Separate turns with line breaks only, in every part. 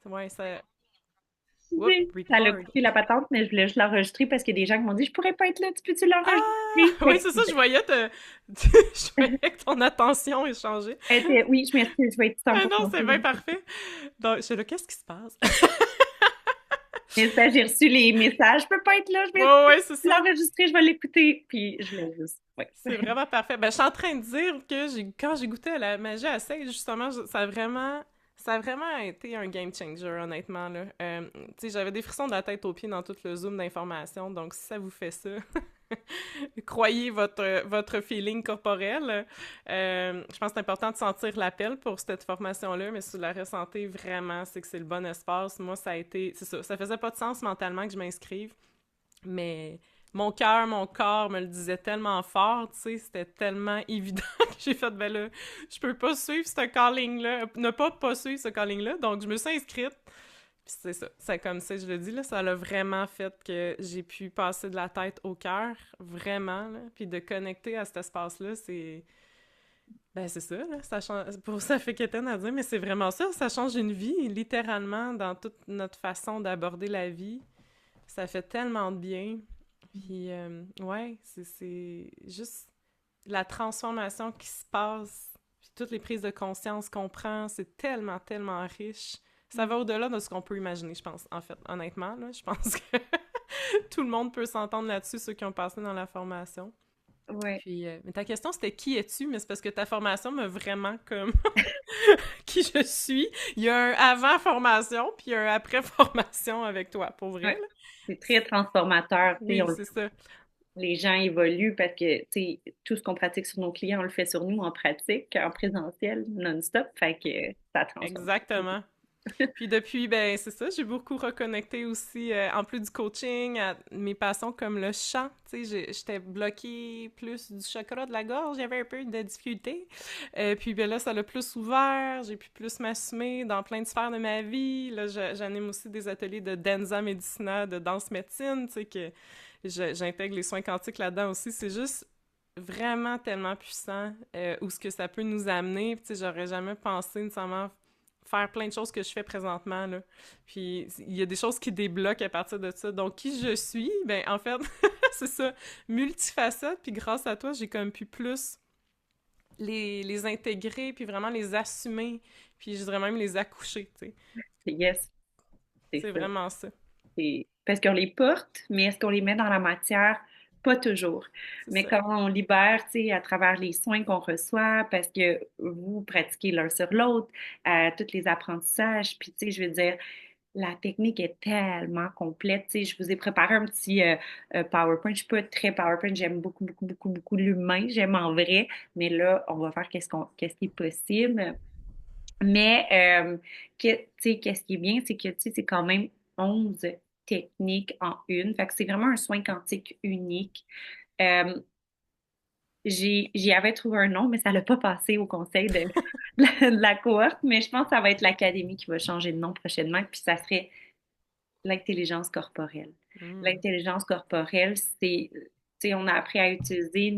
Ouais, ça. Whoop,
Oui, ça l'a
record.
coupé la patente, mais je voulais juste l'enregistrer parce qu'il y a des gens qui m'ont dit «Je pourrais pas être là, tu peux-tu
Ah!
l'enregistrer?»
Oui,
Fait
c'est
que
ça, je voyais je voyais que ton attention est changée.
oui, je m'excuse, je vais être
Ah non,
100%
c'est bien
sûre.
parfait. Donc, je suis là, qu'est-ce qui se passe?
Mais ça, j'ai reçu les messages, je peux pas être là, je m'excuse,
Ouais, ouais, c'est
je vais
ça.
l'enregistrer, je vais l'écouter. Puis je voulais juste, ouais.
C'est vraiment parfait. Ben, je suis en train de dire que quand j'ai goûté à la magie à sec, justement, ça a vraiment été un game changer, honnêtement, là. Tu sais, j'avais des frissons de la tête aux pieds dans tout le zoom d'informations, donc si ça vous fait ça, croyez votre feeling corporel. Je pense que c'est important de sentir l'appel pour cette formation-là, mais si vous la ressentez vraiment, c'est que c'est le bon espace. Moi, ça a été, c'est ça faisait pas de sens mentalement que je m'inscrive, mais mon cœur, mon corps me le disait tellement fort, tu sais, c'était tellement évident que j'ai fait, ben là, je peux pas suivre ce calling-là, ne pas suivre ce calling-là, donc je me suis inscrite. Puis c'est ça, c'est comme ça, je le dis, là, ça l'a vraiment fait que j'ai pu passer de la tête au cœur, vraiment, là, puis de connecter à cet espace-là, c'est... Ben c'est ça, là, ça change... Pour ça fait qu'étonne à dire, mais c'est vraiment ça, ça change une vie, littéralement, dans toute notre façon d'aborder la vie. Ça fait tellement de bien. Puis, ouais, c'est juste la transformation qui se passe, puis toutes les prises de conscience qu'on prend, c'est tellement, tellement riche. Ça va au-delà de ce qu'on peut imaginer, je pense, en fait, honnêtement, là, je pense que tout le monde peut s'entendre là-dessus, ceux qui ont passé dans la formation.
Ouais.
Puis, mais ta question, c'était qui es-tu? Mais c'est parce que ta formation m'a vraiment comme qui je suis. Il y a un avant formation, puis il y a un après formation avec toi, pour vrai,
Ouais.
là.
C'est très transformateur, tu sais,
Oui, c'est ça.
les gens évoluent parce que, tu sais, tout ce qu'on pratique sur nos clients, on le fait sur nous en pratique, en présentiel, non-stop, fait que ça transforme.
Exactement. Puis depuis, ben c'est ça, j'ai beaucoup reconnecté aussi, en plus du coaching, à mes passions comme le chant. Tu sais, j'étais bloquée plus du chakra de la gorge, j'avais un peu de difficulté. Puis ben là, ça l'a plus ouvert, j'ai pu plus m'assumer dans plein de sphères de ma vie. Là, j'anime aussi des ateliers de danza medicina, de danse médecine, tu sais, que j'intègre les soins quantiques là-dedans aussi. C'est juste vraiment tellement puissant où ce que ça peut nous amener. Puis, tu sais, j'aurais jamais pensé nécessairement faire plein de choses que je fais présentement, là. Puis, il y a des choses qui débloquent à partir de ça. Donc, qui je suis? Ben, en fait, c'est ça, multifacette. Puis, grâce à toi, j'ai comme pu plus les intégrer, puis vraiment les assumer. Puis, je dirais même les accoucher, tu sais.
Yes, c'est
C'est
ça.
vraiment ça.
Parce qu'on les porte, mais est-ce qu'on les met dans la matière? Pas toujours.
C'est
Mais
ça.
quand on libère, tu sais, à travers les soins qu'on reçoit, parce que vous pratiquez l'un sur l'autre, tous les apprentissages, puis tu sais, je veux dire, la technique est tellement complète. Tu sais, je vous ai préparé un petit PowerPoint. Je suis pas très PowerPoint. J'aime beaucoup, beaucoup, beaucoup, beaucoup l'humain. J'aime en vrai. Mais là, on va faire qu'est-ce qui est possible. Mais, tu sais, qu'est-ce qui est bien, c'est que, tu sais, c'est quand même 11 techniques en une. Fait que c'est vraiment un soin quantique unique. Euh, j'y avais trouvé un nom, mais ça l'a pas passé au conseil de la cohorte. Mais je pense que ça va être l'académie qui va changer de nom prochainement. Puis ça serait l'intelligence corporelle.
Mm.
L'intelligence corporelle, c'est, tu sais, on a appris à utiliser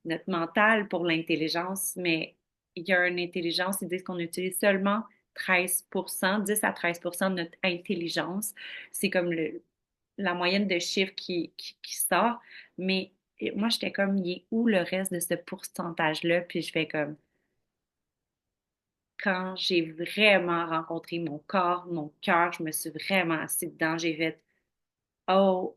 notre mental pour l'intelligence, mais il y a une intelligence, ils disent qu'on utilise seulement 13%, 10 à 13% de notre intelligence. C'est comme la moyenne de chiffres qui sort, mais moi, j'étais comme, il est où le reste de ce pourcentage-là? Puis je fais comme, quand j'ai vraiment rencontré mon corps, mon cœur, je me suis vraiment assise dedans, j'ai fait, oh,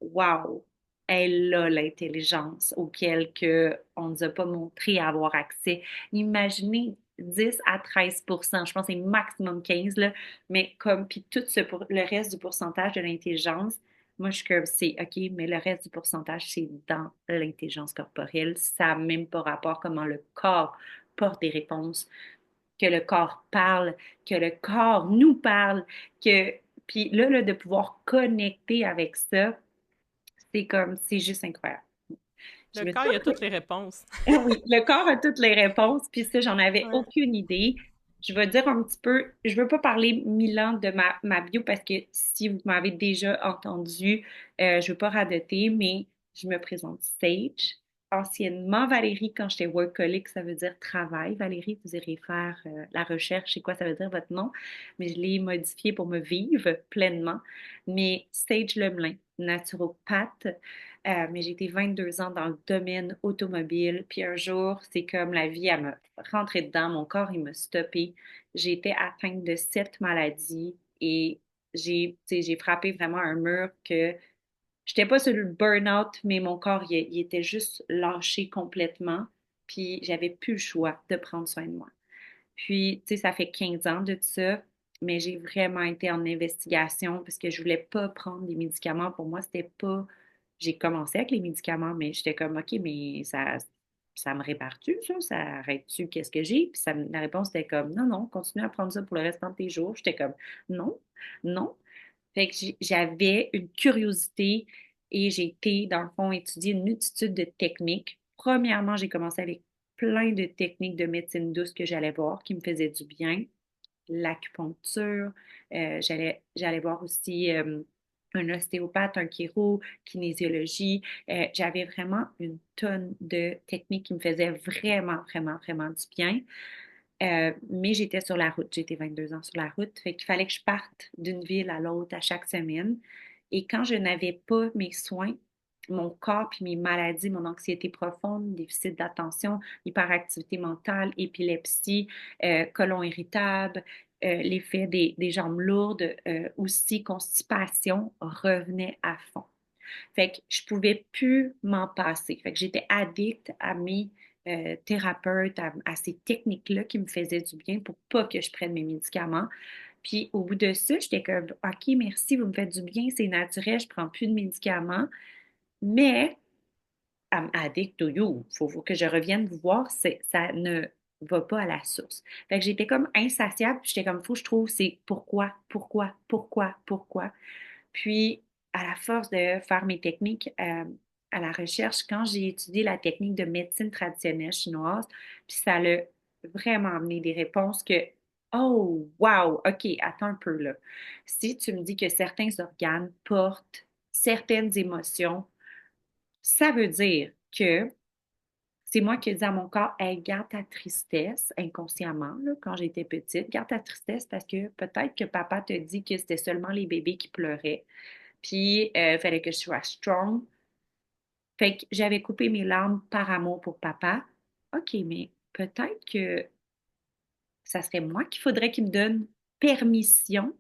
wow! Elle a l'intelligence auquel que on nous a pas montré avoir accès. Imaginez 10 à 13%, je pense que c'est maximum 15 là, mais comme, puis tout le reste du pourcentage de l'intelligence, moi je suis comme, c'est OK, mais le reste du pourcentage, c'est dans l'intelligence corporelle. Ça n'a même pas rapport comment le corps porte des réponses, que le corps parle, que le corps nous parle, que puis là, de pouvoir connecter avec ça, c'est comme, c'est juste incroyable. Je
Le
me dis
corps, il y a toutes les réponses.
ah oui, le corps a toutes les réponses, puis ça, j'en avais
Ouais.
aucune idée. Je vais dire un petit peu, je veux pas parler 1000 ans de ma bio parce que si vous m'avez déjà entendu, je veux pas radoter, mais je me présente Sage. anciennement Valérie quand j'étais workaholic, ça veut dire travail. Valérie, vous irez faire la recherche, c'est quoi ça veut dire votre nom, mais je l'ai modifié pour me vivre pleinement. Mais Sage Lemelin, naturopathe, mais j'ai été 22 ans dans le domaine automobile, puis un jour, c'est comme la vie, elle me rentré dedans, mon corps, il m'a stoppé. J'ai été atteinte de 7 maladies et j'ai frappé vraiment un mur que j'étais pas sur le burn-out, mais mon corps, il était juste lâché complètement. Puis j'avais plus le choix de prendre soin de moi. Puis, tu sais, ça fait 15 ans de ça, mais j'ai vraiment été en investigation parce que je voulais pas prendre des médicaments. Pour moi, c'était pas. J'ai commencé avec les médicaments, mais j'étais comme, OK, mais ça me répare-tu, ça? Ça arrête-tu qu'est-ce que j'ai? Puis la réponse était comme, non, non, continue à prendre ça pour le restant de tes jours. J'étais comme, non, non. Fait que j'avais une curiosité et j'ai été, dans le fond, étudier une multitude de techniques. Premièrement, j'ai commencé avec plein de techniques de médecine douce que j'allais voir qui me faisaient du bien. L'acupuncture, j'allais voir aussi un ostéopathe, un chiro, kinésiologie. J'avais vraiment une tonne de techniques qui me faisaient vraiment, vraiment, vraiment du bien. Mais j'étais sur la route, j'étais 22 ans sur la route, fait qu'il fallait que je parte d'une ville à l'autre à chaque semaine. Et quand je n'avais pas mes soins, mon corps puis mes maladies, mon anxiété profonde, déficit d'attention, hyperactivité mentale, épilepsie, côlon irritable, l'effet des jambes lourdes, aussi constipation revenait à fond. Fait que je pouvais plus m'en passer. Fait que j'étais addict à mes thérapeutes, à ces techniques-là qui me faisaient du bien pour pas que je prenne mes médicaments. Puis au bout de ça, j'étais comme, OK, merci, vous me faites du bien, c'est naturel, je prends plus de médicaments, mais I'm addict to you. Faut que je revienne vous voir, ça ne va pas à la source. Fait que j'étais comme insatiable, puis j'étais comme, faut que je trouve, c'est pourquoi, pourquoi, pourquoi, pourquoi. Puis, à la force de faire mes techniques à la recherche, quand j'ai étudié la technique de médecine traditionnelle chinoise, puis ça l'a vraiment amené des réponses que, oh, wow, OK, attends un peu là. Si tu me dis que certains organes portent certaines émotions, ça veut dire que c'est moi qui ai dit à mon corps, hey, garde ta tristesse inconsciemment, là, quand j'étais petite, garde ta tristesse parce que peut-être que papa te dit que c'était seulement les bébés qui pleuraient. Puis, il fallait que je sois strong. Fait que j'avais coupé mes larmes par amour pour papa. OK, mais peut-être que ça serait moi qu'il faudrait qu'il me donne permission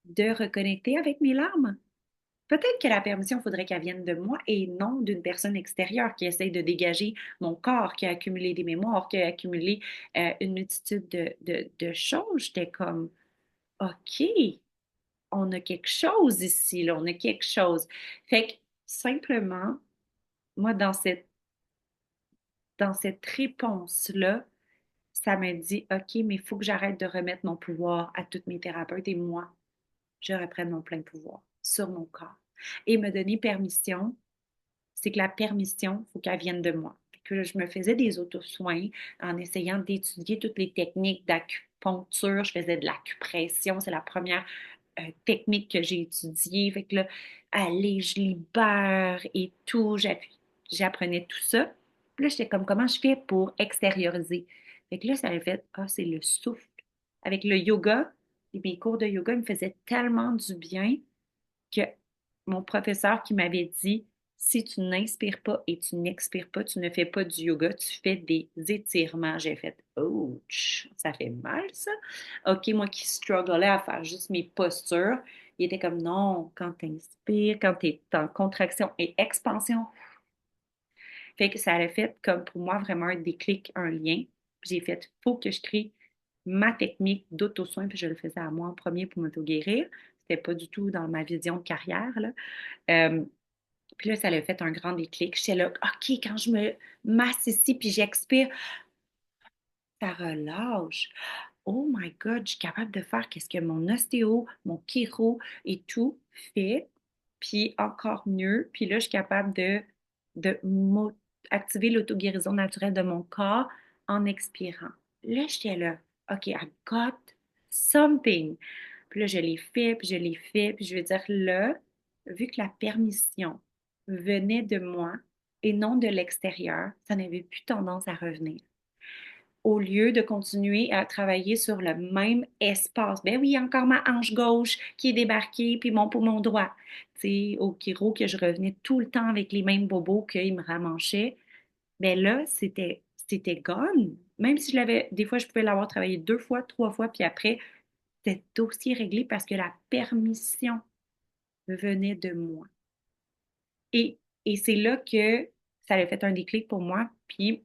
de reconnecter avec mes larmes. Peut-être que la permission, il faudrait qu'elle vienne de moi et non d'une personne extérieure qui essaye de dégager mon corps, qui a accumulé des mémoires, qui a accumulé une multitude de choses. J'étais comme, OK, on a quelque chose ici, là, on a quelque chose. Fait que simplement, moi, dans cette réponse-là, ça me dit, OK, mais il faut que j'arrête de remettre mon pouvoir à toutes mes thérapeutes et moi, je reprenne mon plein pouvoir sur mon corps. Et me donner permission, c'est que la permission, il faut qu'elle vienne de moi. Que je me faisais des auto-soins en essayant d'étudier toutes les techniques d'acupuncture. Je faisais de l'acupression, c'est la première technique que j'ai étudiée. Fait que là, allez, je libère et tout. J'apprenais tout ça. Puis là, j'étais comme, comment je fais pour extérioriser? Fait que là, ça avait fait, ah, c'est le souffle. Avec le yoga, et mes cours de yoga me faisaient tellement du bien que mon professeur qui m'avait dit, si tu n'inspires pas et tu n'expires pas, tu ne fais pas du yoga, tu fais des étirements. J'ai fait, ouch, ça fait mal ça. OK, moi qui strugglais à faire juste mes postures, il était comme, non, quand tu inspires, quand tu es en contraction et expansion. Fait que ça a fait comme pour moi vraiment un déclic, un lien. J'ai fait, faut que je crée ma technique d'auto-soin, puis je le faisais à moi en premier pour m'auto-guérir. C'était pas du tout dans ma vision de carrière, là. Euh, puis là, ça l'a fait un grand déclic. J'étais là, OK, quand je me masse ici, puis j'expire, ça relâche. Oh my God, je suis capable de faire qu'est-ce que mon ostéo, mon chiro et tout fait, puis encore mieux. Puis là, je suis capable de activer l'auto-guérison naturelle de mon corps en expirant. Là, j'étais là, OK, I got something. Puis là, je l'ai fait, puis je l'ai fait, puis je veux dire, là, vu que la permission venait de moi, et non de l'extérieur, ça n'avait plus tendance à revenir. Au lieu de continuer à travailler sur le même espace. Ben oui, encore ma hanche gauche qui est débarquée, puis mon poumon droit. Tu sais, au chiro, que je revenais tout le temps avec les mêmes bobos qu'il me ramanchait. Ben là, c'était gone. Même si je l'avais, des fois, je pouvais l'avoir travaillé 2 fois, 3 fois, puis après, c'était dossier réglé parce que la permission venait de moi. Et, et c'est là que ça a fait un déclic pour moi. Puis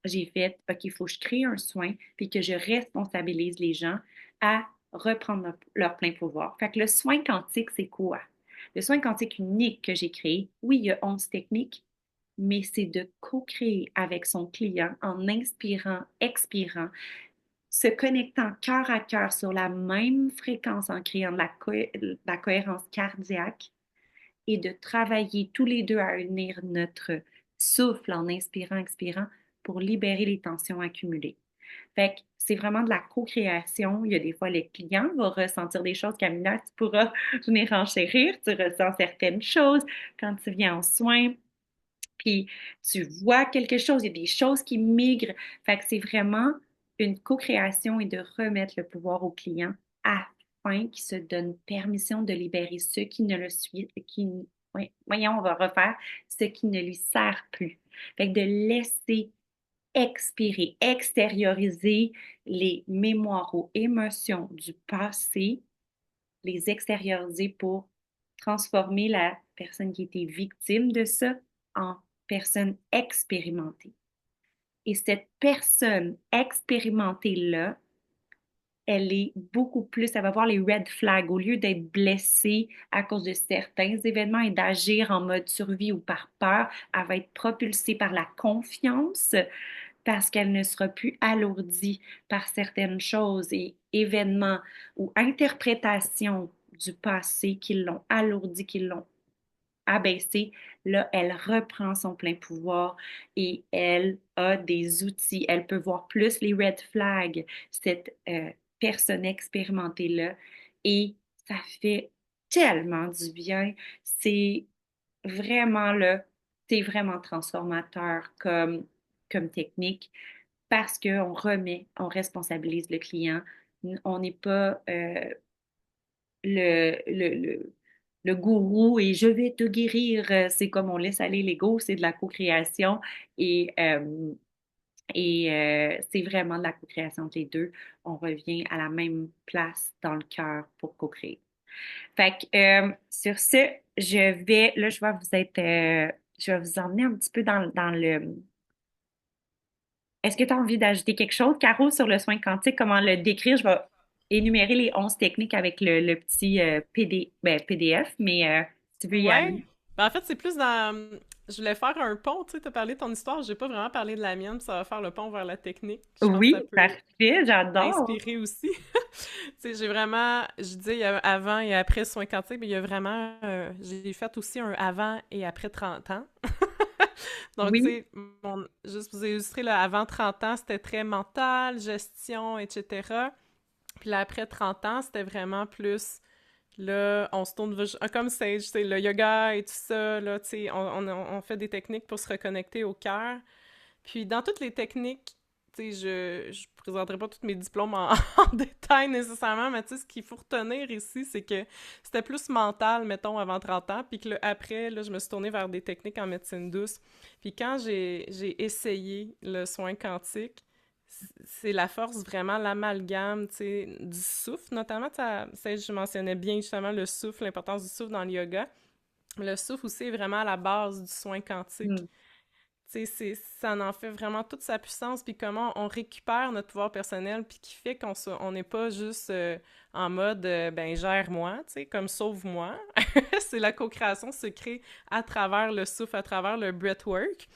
j'ai fait, OK, il faut que je crée un soin, puis que je responsabilise les gens à reprendre leur plein pouvoir. Fait que le soin quantique, c'est quoi? Le soin quantique unique que j'ai créé, oui, il y a 11 techniques, mais c'est de co-créer avec son client en inspirant, expirant, se connectant cœur à cœur sur la même fréquence en créant de la cohérence cardiaque et de travailler tous les deux à unir notre souffle en inspirant, expirant pour libérer les tensions accumulées. Fait que c'est vraiment de la co-création. Il y a des fois, le client va ressentir des choses. Camilla, tu pourras venir enchérir. Tu ressens certaines choses quand tu viens en soins. Puis tu vois quelque chose, il y a des choses qui migrent. Fait que c'est vraiment une co-création et de remettre le pouvoir au client afin qu'il se donne permission de libérer ce qui ne le suit, oui, voyons, on va refaire, ce qui ne lui sert plus. Fait que de laisser expirer, extérioriser les mémoires ou émotions du passé, les extérioriser pour transformer la personne qui était victime de ça en personne expérimentée. Et cette personne expérimentée-là, elle est beaucoup plus, elle va voir les red flags. Au lieu d'être blessée à cause de certains événements et d'agir en mode survie ou par peur, elle va être propulsée par la confiance parce qu'elle ne sera plus alourdie par certaines choses et événements ou interprétations du passé qui l'ont alourdie, qui l'ont abaissée. Là, elle reprend son plein pouvoir et elle a des outils. Elle peut voir plus les red flags, cette personne expérimentée-là, et ça fait tellement du bien. C'est vraiment là, c'est vraiment transformateur comme technique parce qu'on remet, on responsabilise le client. On n'est pas le gourou et je vais te guérir. C'est comme on laisse aller l'ego, c'est de la co-création et, euh, et c'est vraiment de la co-création entre les deux. On revient à la même place dans le cœur pour co-créer. Fait que sur ce, là, je vais vous emmener un petit peu dans le. Est-ce que tu as envie d'ajouter quelque chose, Caro, sur le soin quantique, comment le décrire? Je vais énumérer les 11 techniques avec le petit PDF, mais si tu veux y
Ouais.
aller.
Ben, en fait, c'est plus dans. Je voulais faire un pont, tu sais, t'as parlé de ton histoire, j'ai pas vraiment parlé de la mienne, puis ça va faire le pont vers la technique. Je pense que ça
Oui,
peut
parfait, j'adore.
inspirer aussi. Tu sais, j'ai vraiment, je dis, il y a avant et après soins quantiques, mais il y a vraiment, j'ai fait aussi un avant et après 30 ans. Donc, tu
Oui,
sais, juste vous illustrer, là, avant 30 ans, c'était très mental, gestion, etc. Puis là, après 30 ans, c'était vraiment plus, là, on se tourne comme Sage, tu sais, le yoga et tout ça, là, tu sais, on fait des techniques pour se reconnecter au cœur. Puis dans toutes les techniques, tu sais, je présenterai pas tous mes diplômes en détail nécessairement, mais tu sais, ce qu'il faut retenir ici, c'est que c'était plus mental, mettons, avant 30 ans, puis que là, après, là, je me suis tournée vers des techniques en médecine douce. Puis quand j'ai essayé le soin quantique, c'est la force, vraiment, l'amalgame, tu sais, du souffle, notamment, ça, je mentionnais bien justement le souffle, l'importance du souffle dans le yoga. Le souffle aussi est vraiment à la base du soin quantique.
mm,
Tu sais, ça en fait vraiment toute sa puissance, puis comment on récupère notre pouvoir personnel, puis qui fait on n'est pas juste en mode ben gère-moi, tu sais, comme sauve-moi. C'est la co-création se crée à travers le souffle, à travers le breathwork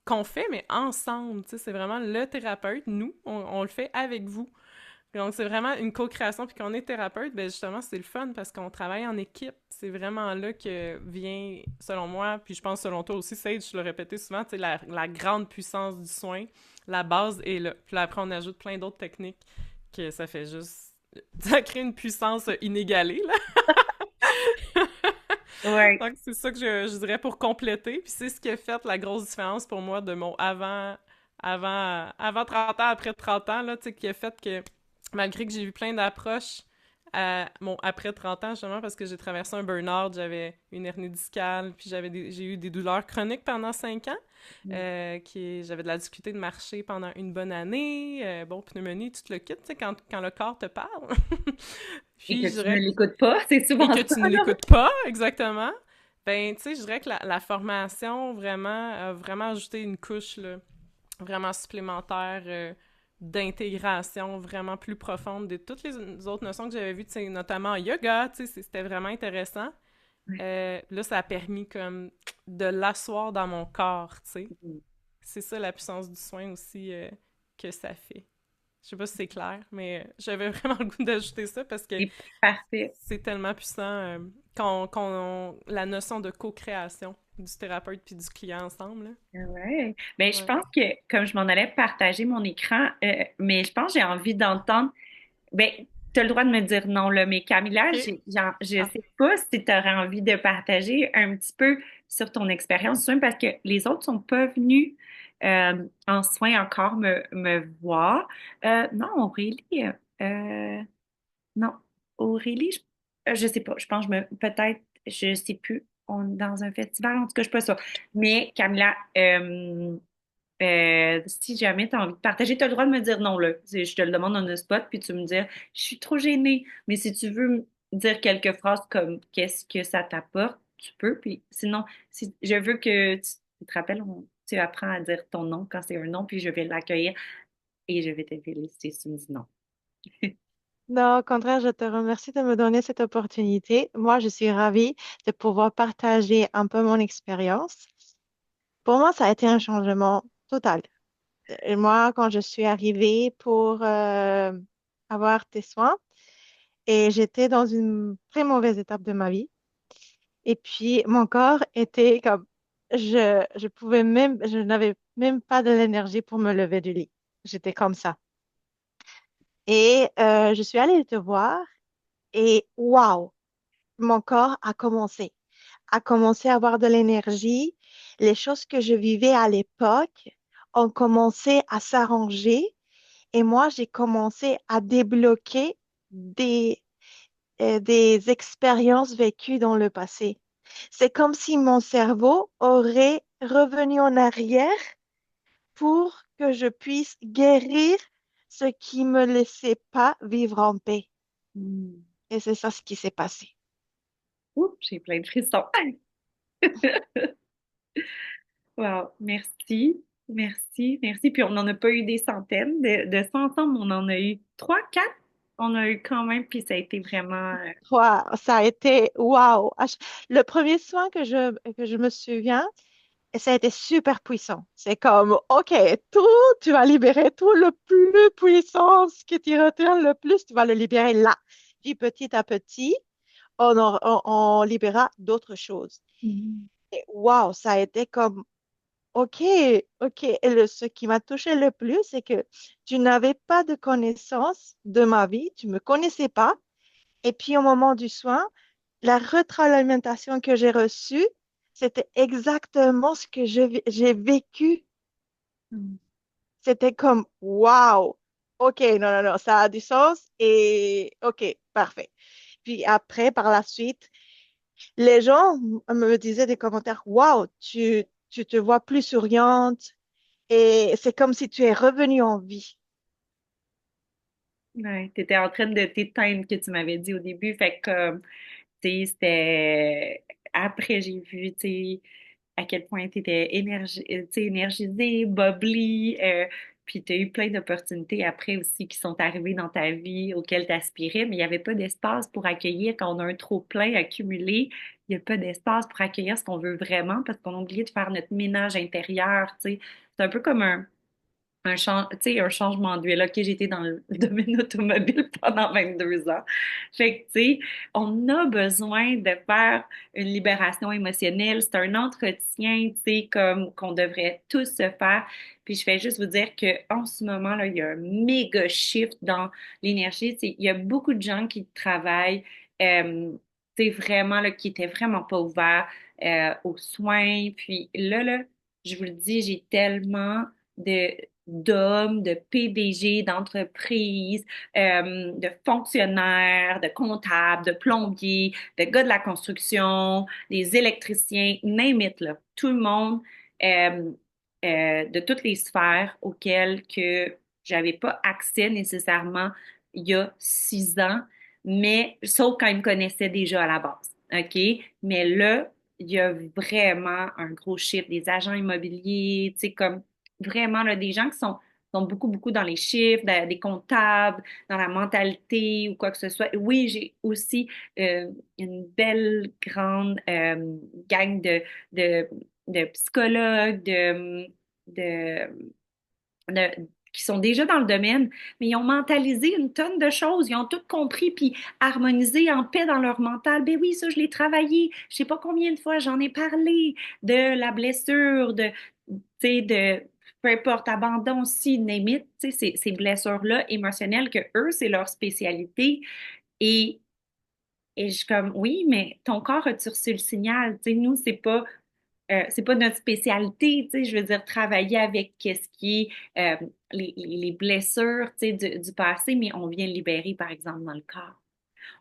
qu'on fait, mais ensemble, tu sais, c'est vraiment le thérapeute, nous, on le fait avec vous. Donc, c'est vraiment une co-création. Puis quand on est thérapeute, ben justement, c'est le fun parce qu'on travaille en équipe. C'est vraiment là que vient, selon moi, puis je pense selon toi aussi, Sage, je le répétais souvent, tu sais, la grande puissance du soin. La base est là. Puis là, après, on ajoute plein d'autres techniques que ça fait juste... Ça crée une puissance inégalée, là.
Ouais.
Donc, c'est ça que je dirais pour compléter. Puis c'est ce qui a fait la grosse différence pour moi de mon avant 30 ans, après 30 ans, là, tu sais, qui a fait que malgré que j'ai vu plein d'approches à mon après 30 ans, justement, parce que j'ai traversé un burn-out, j'avais une hernie discale, puis j'ai eu des douleurs chroniques pendant 5 ans, j'avais de la difficulté de marcher pendant une bonne année, bon, pneumonie, tu te le quittes, tu sais, quand le corps te parle.
Et
Puis
que
je
tu ne
dirais
l'écoutes pas, c'est
et
souvent
que
ça,
tu ne
là.
l'écoutes pas, exactement, ben, tu sais, je dirais que la formation vraiment a vraiment ajouté une couche, là, vraiment supplémentaire d'intégration vraiment plus profonde de toutes les autres notions que j'avais vues, tu sais, notamment en yoga, tu sais, c'était vraiment intéressant.
Ouais.
Là, ça a permis comme de l'asseoir dans mon corps, tu sais.
Mm.
C'est ça la puissance du soin aussi que ça fait. Je sais pas si c'est clair, mais j'avais vraiment le goût d'ajouter ça parce que
C'est parfait.
c'est tellement puissant la notion de co-création du thérapeute puis du client ensemble. Là.
Ouais. Ben, je
Ouais.
pense que, comme je m'en allais partager mon écran, mais je pense que j'ai envie d'entendre. Ben, tu as le droit de me dire non, là, mais Camilla,
OK.
je
Ah.
sais pas si tu aurais envie de partager un petit peu sur ton expérience soin parce que les autres sont pas venus en soins encore me voir. Non, Aurélie, non, Aurélie, je sais pas, je pense que peut-être, je sais plus, on est dans un festival, en tout cas, je suis pas sûre. Mais Camilla, si jamais tu as envie de partager, tu as le droit de me dire non, là. Je te le demande on the spot, puis tu me dis, je suis trop gênée. Mais si tu veux me dire quelques phrases comme qu'est-ce que ça t'apporte, tu peux. Puis sinon, si je veux que tu te rappelles, tu apprends à dire ton nom quand c'est un nom, puis je vais l'accueillir et je vais te féliciter si tu me dis non.
Non, au contraire, je te remercie de me donner cette opportunité. Moi, je suis ravie de pouvoir partager un peu mon expérience. Pour moi, ça a été un changement total. Et moi, quand je suis arrivée pour avoir tes soins, et j'étais dans une très mauvaise étape de ma vie. Et puis, mon corps était comme, je n'avais même pas de l'énergie pour me lever du lit. J'étais comme ça. Et je suis allée te voir et waouh! Mon corps a commencé à avoir de l'énergie. Les choses que je vivais à l'époque ont commencé à s'arranger et moi, j'ai commencé à débloquer des, des expériences vécues dans le passé. C'est comme si mon cerveau aurait revenu en arrière pour que je puisse guérir ce qui me laissait pas vivre en paix.
Hmm.
Et c'est ça ce qui s'est passé.
Oups, j'ai plein de frissons. Wow, merci, merci, merci. Puis on n'en a pas eu des centaines de ça ensemble, on en a eu trois, quatre. On a eu quand même, puis ça a été vraiment.
Wow, ça a été waouh. Le premier soin que je me souviens, ça a été super puissant. C'est comme, OK, tout, tu vas libérer tout le plus puissant, ce qui te retient le plus, tu vas le libérer là. Puis petit à petit, on libérera d'autres choses.
Mhm.
Et waouh, ça a été comme, OK, OK. Et ce qui m'a touché le plus, c'est que tu n'avais pas de connaissance de ma vie, tu me connaissais pas. Et puis au moment du soin, la retroalimentation que j'ai reçue, c'était exactement ce que j'ai vécu.
Mhm.
C'était comme, waouh, ok, non, non, non, ça a du sens et ok, parfait. Puis après, par la suite, les gens me disaient des commentaires, waouh, tu te vois plus souriante et c'est comme si tu es revenue en vie.
Ouais, t'étais en train de t'éteindre que tu m'avais dit au début. Fait que, tu sais, c'était. Après, j'ai vu, tu sais, à quel point tu étais tu sais, énergisée, bubbly, puis tu as eu plein d'opportunités après aussi qui sont arrivées dans ta vie auxquelles tu aspirais, mais il n'y avait pas d'espace pour accueillir quand on a un trop-plein accumulé. Il n'y a pas d'espace pour accueillir ce qu'on veut vraiment parce qu'on a oublié de faire notre ménage intérieur, tu sais. C'est un peu comme tu sais, un changement d'huile. OK, j'ai été dans le domaine automobile pendant 22 ans. Fait que, tu sais, on a besoin de faire une libération émotionnelle. C'est un entretien, tu sais, comme qu'on devrait tous se faire. Puis je fais juste vous dire que en ce moment-là, il y a un méga shift dans l'énergie. Tu sais, il y a beaucoup de gens qui travaillent. c'est vraiment, là, qui était vraiment pas ouvert aux soins. Puis là, je vous le dis, j'ai tellement de d'hommes, de PDG, d'entreprises, de fonctionnaires, de comptables, de plombiers, de gars de la construction, des électriciens, name it, là. Tout le monde euh, de toutes les sphères auxquelles que j'avais pas accès nécessairement il y a 6 ans, mais sauf quand ils me connaissaient déjà à la base. OK? Mais là, il y a vraiment un gros chiffre, des agents immobiliers, tu sais, comme vraiment là, des gens qui sont beaucoup, beaucoup dans les chiffres, des comptables, dans la mentalité ou quoi que ce soit. Oui, j'ai aussi une belle grande gang de, de psychologues, de, de- qui sont déjà dans le domaine, mais ils ont mentalisé une tonne de choses, ils ont tout compris, puis harmonisé en paix dans leur mental. Ben oui, ça, je l'ai travaillé. Je sais pas combien de fois j'en ai parlé de la blessure, tu sais, de peu importe, abandon, si, name it, tu sais, ces blessures-là émotionnelles que eux, c'est leur spécialité. Et, et je suis comme, oui, mais ton corps a-tu reçu le signal? Tu sais, nous, c'est pas notre spécialité, tu sais, je veux dire, travailler avec qu'est-ce qui est les blessures, tu sais, du passé, mais on vient libérer, par exemple, dans le corps.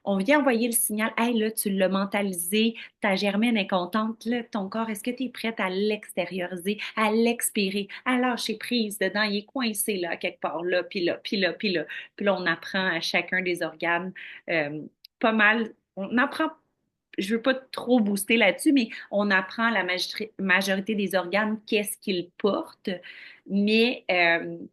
On vient envoyer le signal, hey, là, tu l'as mentalisé, ta germaine est contente, là, ton corps, est-ce que tu es prête à l'extérioriser, à l'expirer, à lâcher prise dedans, il est coincé, là, quelque part, là, puis là, puis là, puis là. Puis là, on apprend à chacun des organes pas mal, on apprend je veux pas trop booster là-dessus, mais on apprend à la majorité des organes qu'est-ce qu'ils portent, mais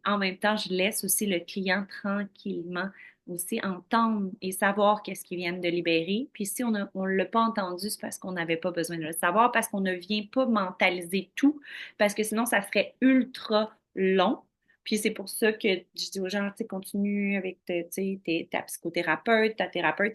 en même temps, je laisse aussi le client tranquillement aussi entendre et savoir qu'est-ce qu'ils viennent de libérer. Puis si on l'a pas entendu, c'est parce qu'on n'avait pas besoin de le savoir, parce qu'on ne vient pas mentaliser tout, parce que sinon, ça serait ultra long. Puis c'est pour ça que je dis aux gens, tu sais, continue avec ta psychothérapeute, ta thérapeute,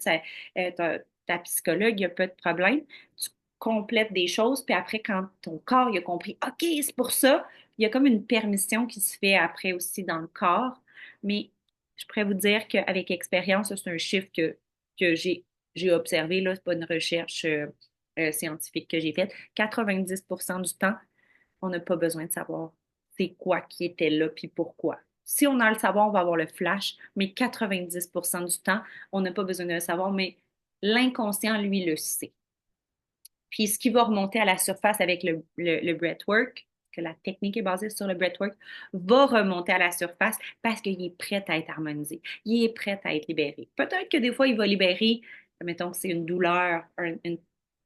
ta psychologue, il n'y a pas de problème. Tu complètes des choses, puis après, quand ton corps il a compris, OK, c'est pour ça, il y a comme une permission qui se fait après aussi dans le corps. Mais je pourrais vous dire qu'avec expérience, ça, c'est un chiffre que j'ai observé, là, c'est pas une recherche scientifique que j'ai faite. 90% du temps, on n'a pas besoin de savoir c'est quoi qui était là, puis pourquoi. Si on a le savoir, on va avoir le flash, mais 90% du temps, on n'a pas besoin de le savoir, mais l'inconscient, lui, le sait. Puis ce qui va remonter à la surface avec le breathwork, que la technique est basée sur le breathwork, va remonter à la surface parce qu'il est prêt à être harmonisé. Il est prêt à être libéré. Peut-être que des fois, il va libérer, mettons que c'est une douleur,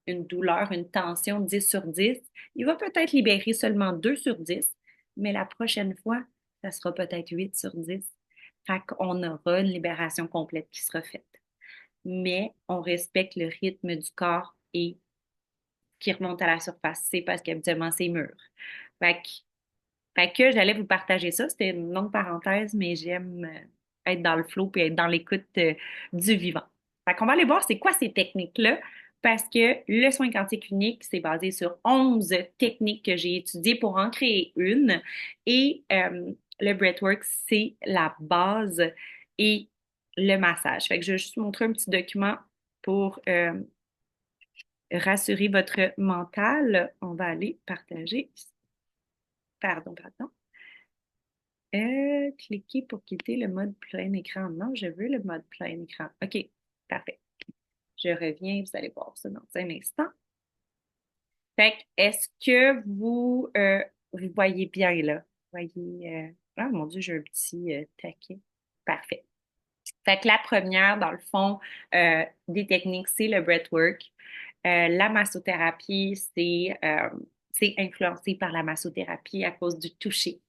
une douleur, une tension 10 sur 10. Il va peut-être libérer seulement 2 sur 10, mais la prochaine fois, ça sera peut-être 8 sur 10. Fait qu'on aura une libération complète qui sera faite. Mais on respecte le rythme du corps et qui remonte à la surface. C'est parce qu'habituellement, c'est mûr. Fait que, fait que j'allais vous partager ça. C'était une longue parenthèse, mais j'aime être dans le flow et être dans l'écoute du vivant. Fait qu'on va aller voir c'est quoi ces techniques-là, parce que le soin quantique unique, c'est basé sur 11 techniques que j'ai étudiées pour en créer une. Et le breathwork, c'est la base et le massage. Fait que je vais juste vous montrer un petit document pour rassurer votre mental. On va aller partager. Pardon. Cliquez pour quitter le mode plein écran. Non, je veux le mode plein écran. OK, parfait. Je reviens, vous allez voir ça dans un instant. Fait que, est-ce que vous voyez bien là? Vous voyez, ah mon Dieu, j'ai un petit taquet. Parfait. Fait que la première, dans le fond, des techniques, c'est le breathwork. La massothérapie, c'est influencé par la massothérapie à cause du toucher.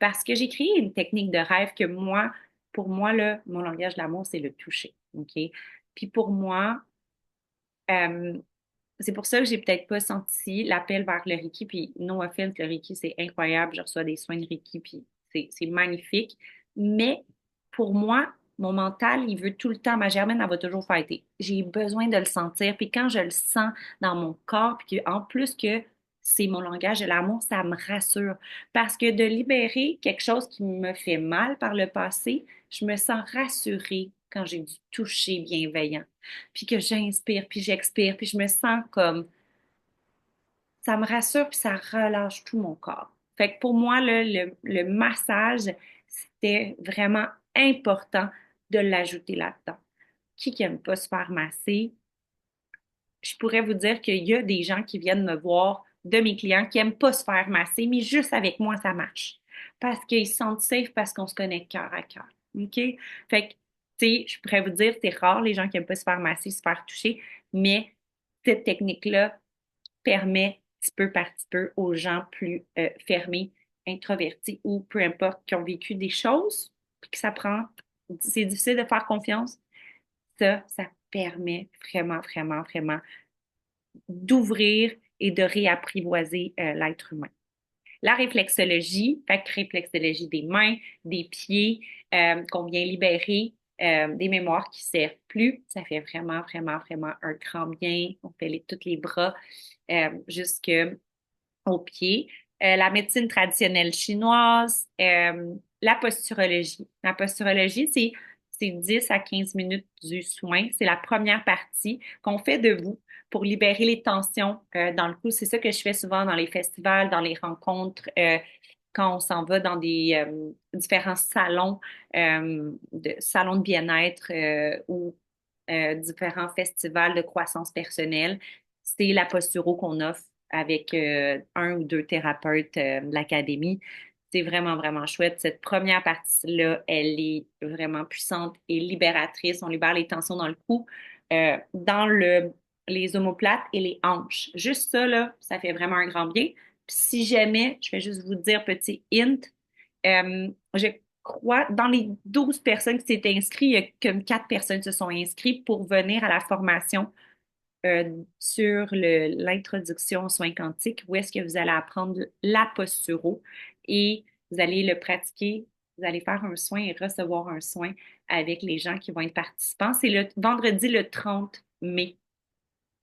Parce que j'ai créé une technique de rêve que moi, pour moi, là, mon langage de l'amour, c'est le toucher. OK? Puis pour moi, euh, c'est pour ça que j'ai peut-être pas senti l'appel vers le Reiki. Puis no offense, le Reiki, c'est incroyable. Je reçois des soins de Reiki, puis c'est magnifique. Mais pour moi, mon mental, il veut tout le temps, ma germaine, elle va toujours fighter. J'ai besoin de le sentir. Puis quand je le sens dans mon corps, puis en plus que c'est mon langage de l'amour, ça me rassure. Parce que de libérer quelque chose qui me fait mal par le passé, je me sens rassurée quand j'ai du toucher bienveillant, puis que j'inspire, puis j'expire, puis je me sens comme ça me rassure puis ça relâche tout mon corps. Fait que pour moi, là, le massage, c'était vraiment important de l'ajouter là-dedans. Qui aime pas se faire masser? Je pourrais vous dire qu'il y a des gens qui viennent me voir, de mes clients, qui aiment pas se faire masser, mais juste avec moi, ça marche. Parce qu'ils se sentent safe, parce qu'on se connaît cœur à cœur. OK? Fait que, tu sais, je pourrais vous dire, c'est rare les gens qui aiment pas se faire masser, se faire toucher, mais cette technique-là permet petit peu par petit peu aux gens plus fermés, introvertis ou peu importe, qui ont vécu des choses, puis que ça prend, c'est difficile de faire confiance. Ça permet vraiment, vraiment, vraiment d'ouvrir et de réapprivoiser l'être humain. La réflexologie, fait que réflexologie des mains, des pieds, qu'on vient libérer, des mémoires qui ne servent plus. Ça fait vraiment, vraiment, vraiment un grand bien. On fait tous les bras jusqu'aux pieds. La médecine traditionnelle chinoise, la posturologie. La posturologie, c'est 10 à 15 minutes du soin. C'est la première partie qu'on fait debout pour libérer les tensions dans le cou. C'est ça que je fais souvent dans les festivals, dans les rencontres, quand on s'en va dans des différents salons de bien-être ou différents festivals de croissance personnelle. C'est la posturo qu'on offre avec un ou deux thérapeutes de l'académie. C'est vraiment, vraiment chouette. Cette première partie-là, elle est vraiment puissante et libératrice. On libère les tensions dans le cou, dans les omoplates et les hanches. Juste ça, là, ça fait vraiment un grand bien. Puis si jamais, je vais juste vous dire, petit hint, je crois, dans les 12 personnes qui s'étaient inscrites, il y a comme 4 personnes se sont inscrites pour venir à la formation sur l'introduction aux soins quantiques, où est-ce que vous allez apprendre la posturo et vous allez le pratiquer, vous allez faire un soin et recevoir un soin avec les gens qui vont être participants. C'est le vendredi le 30 mai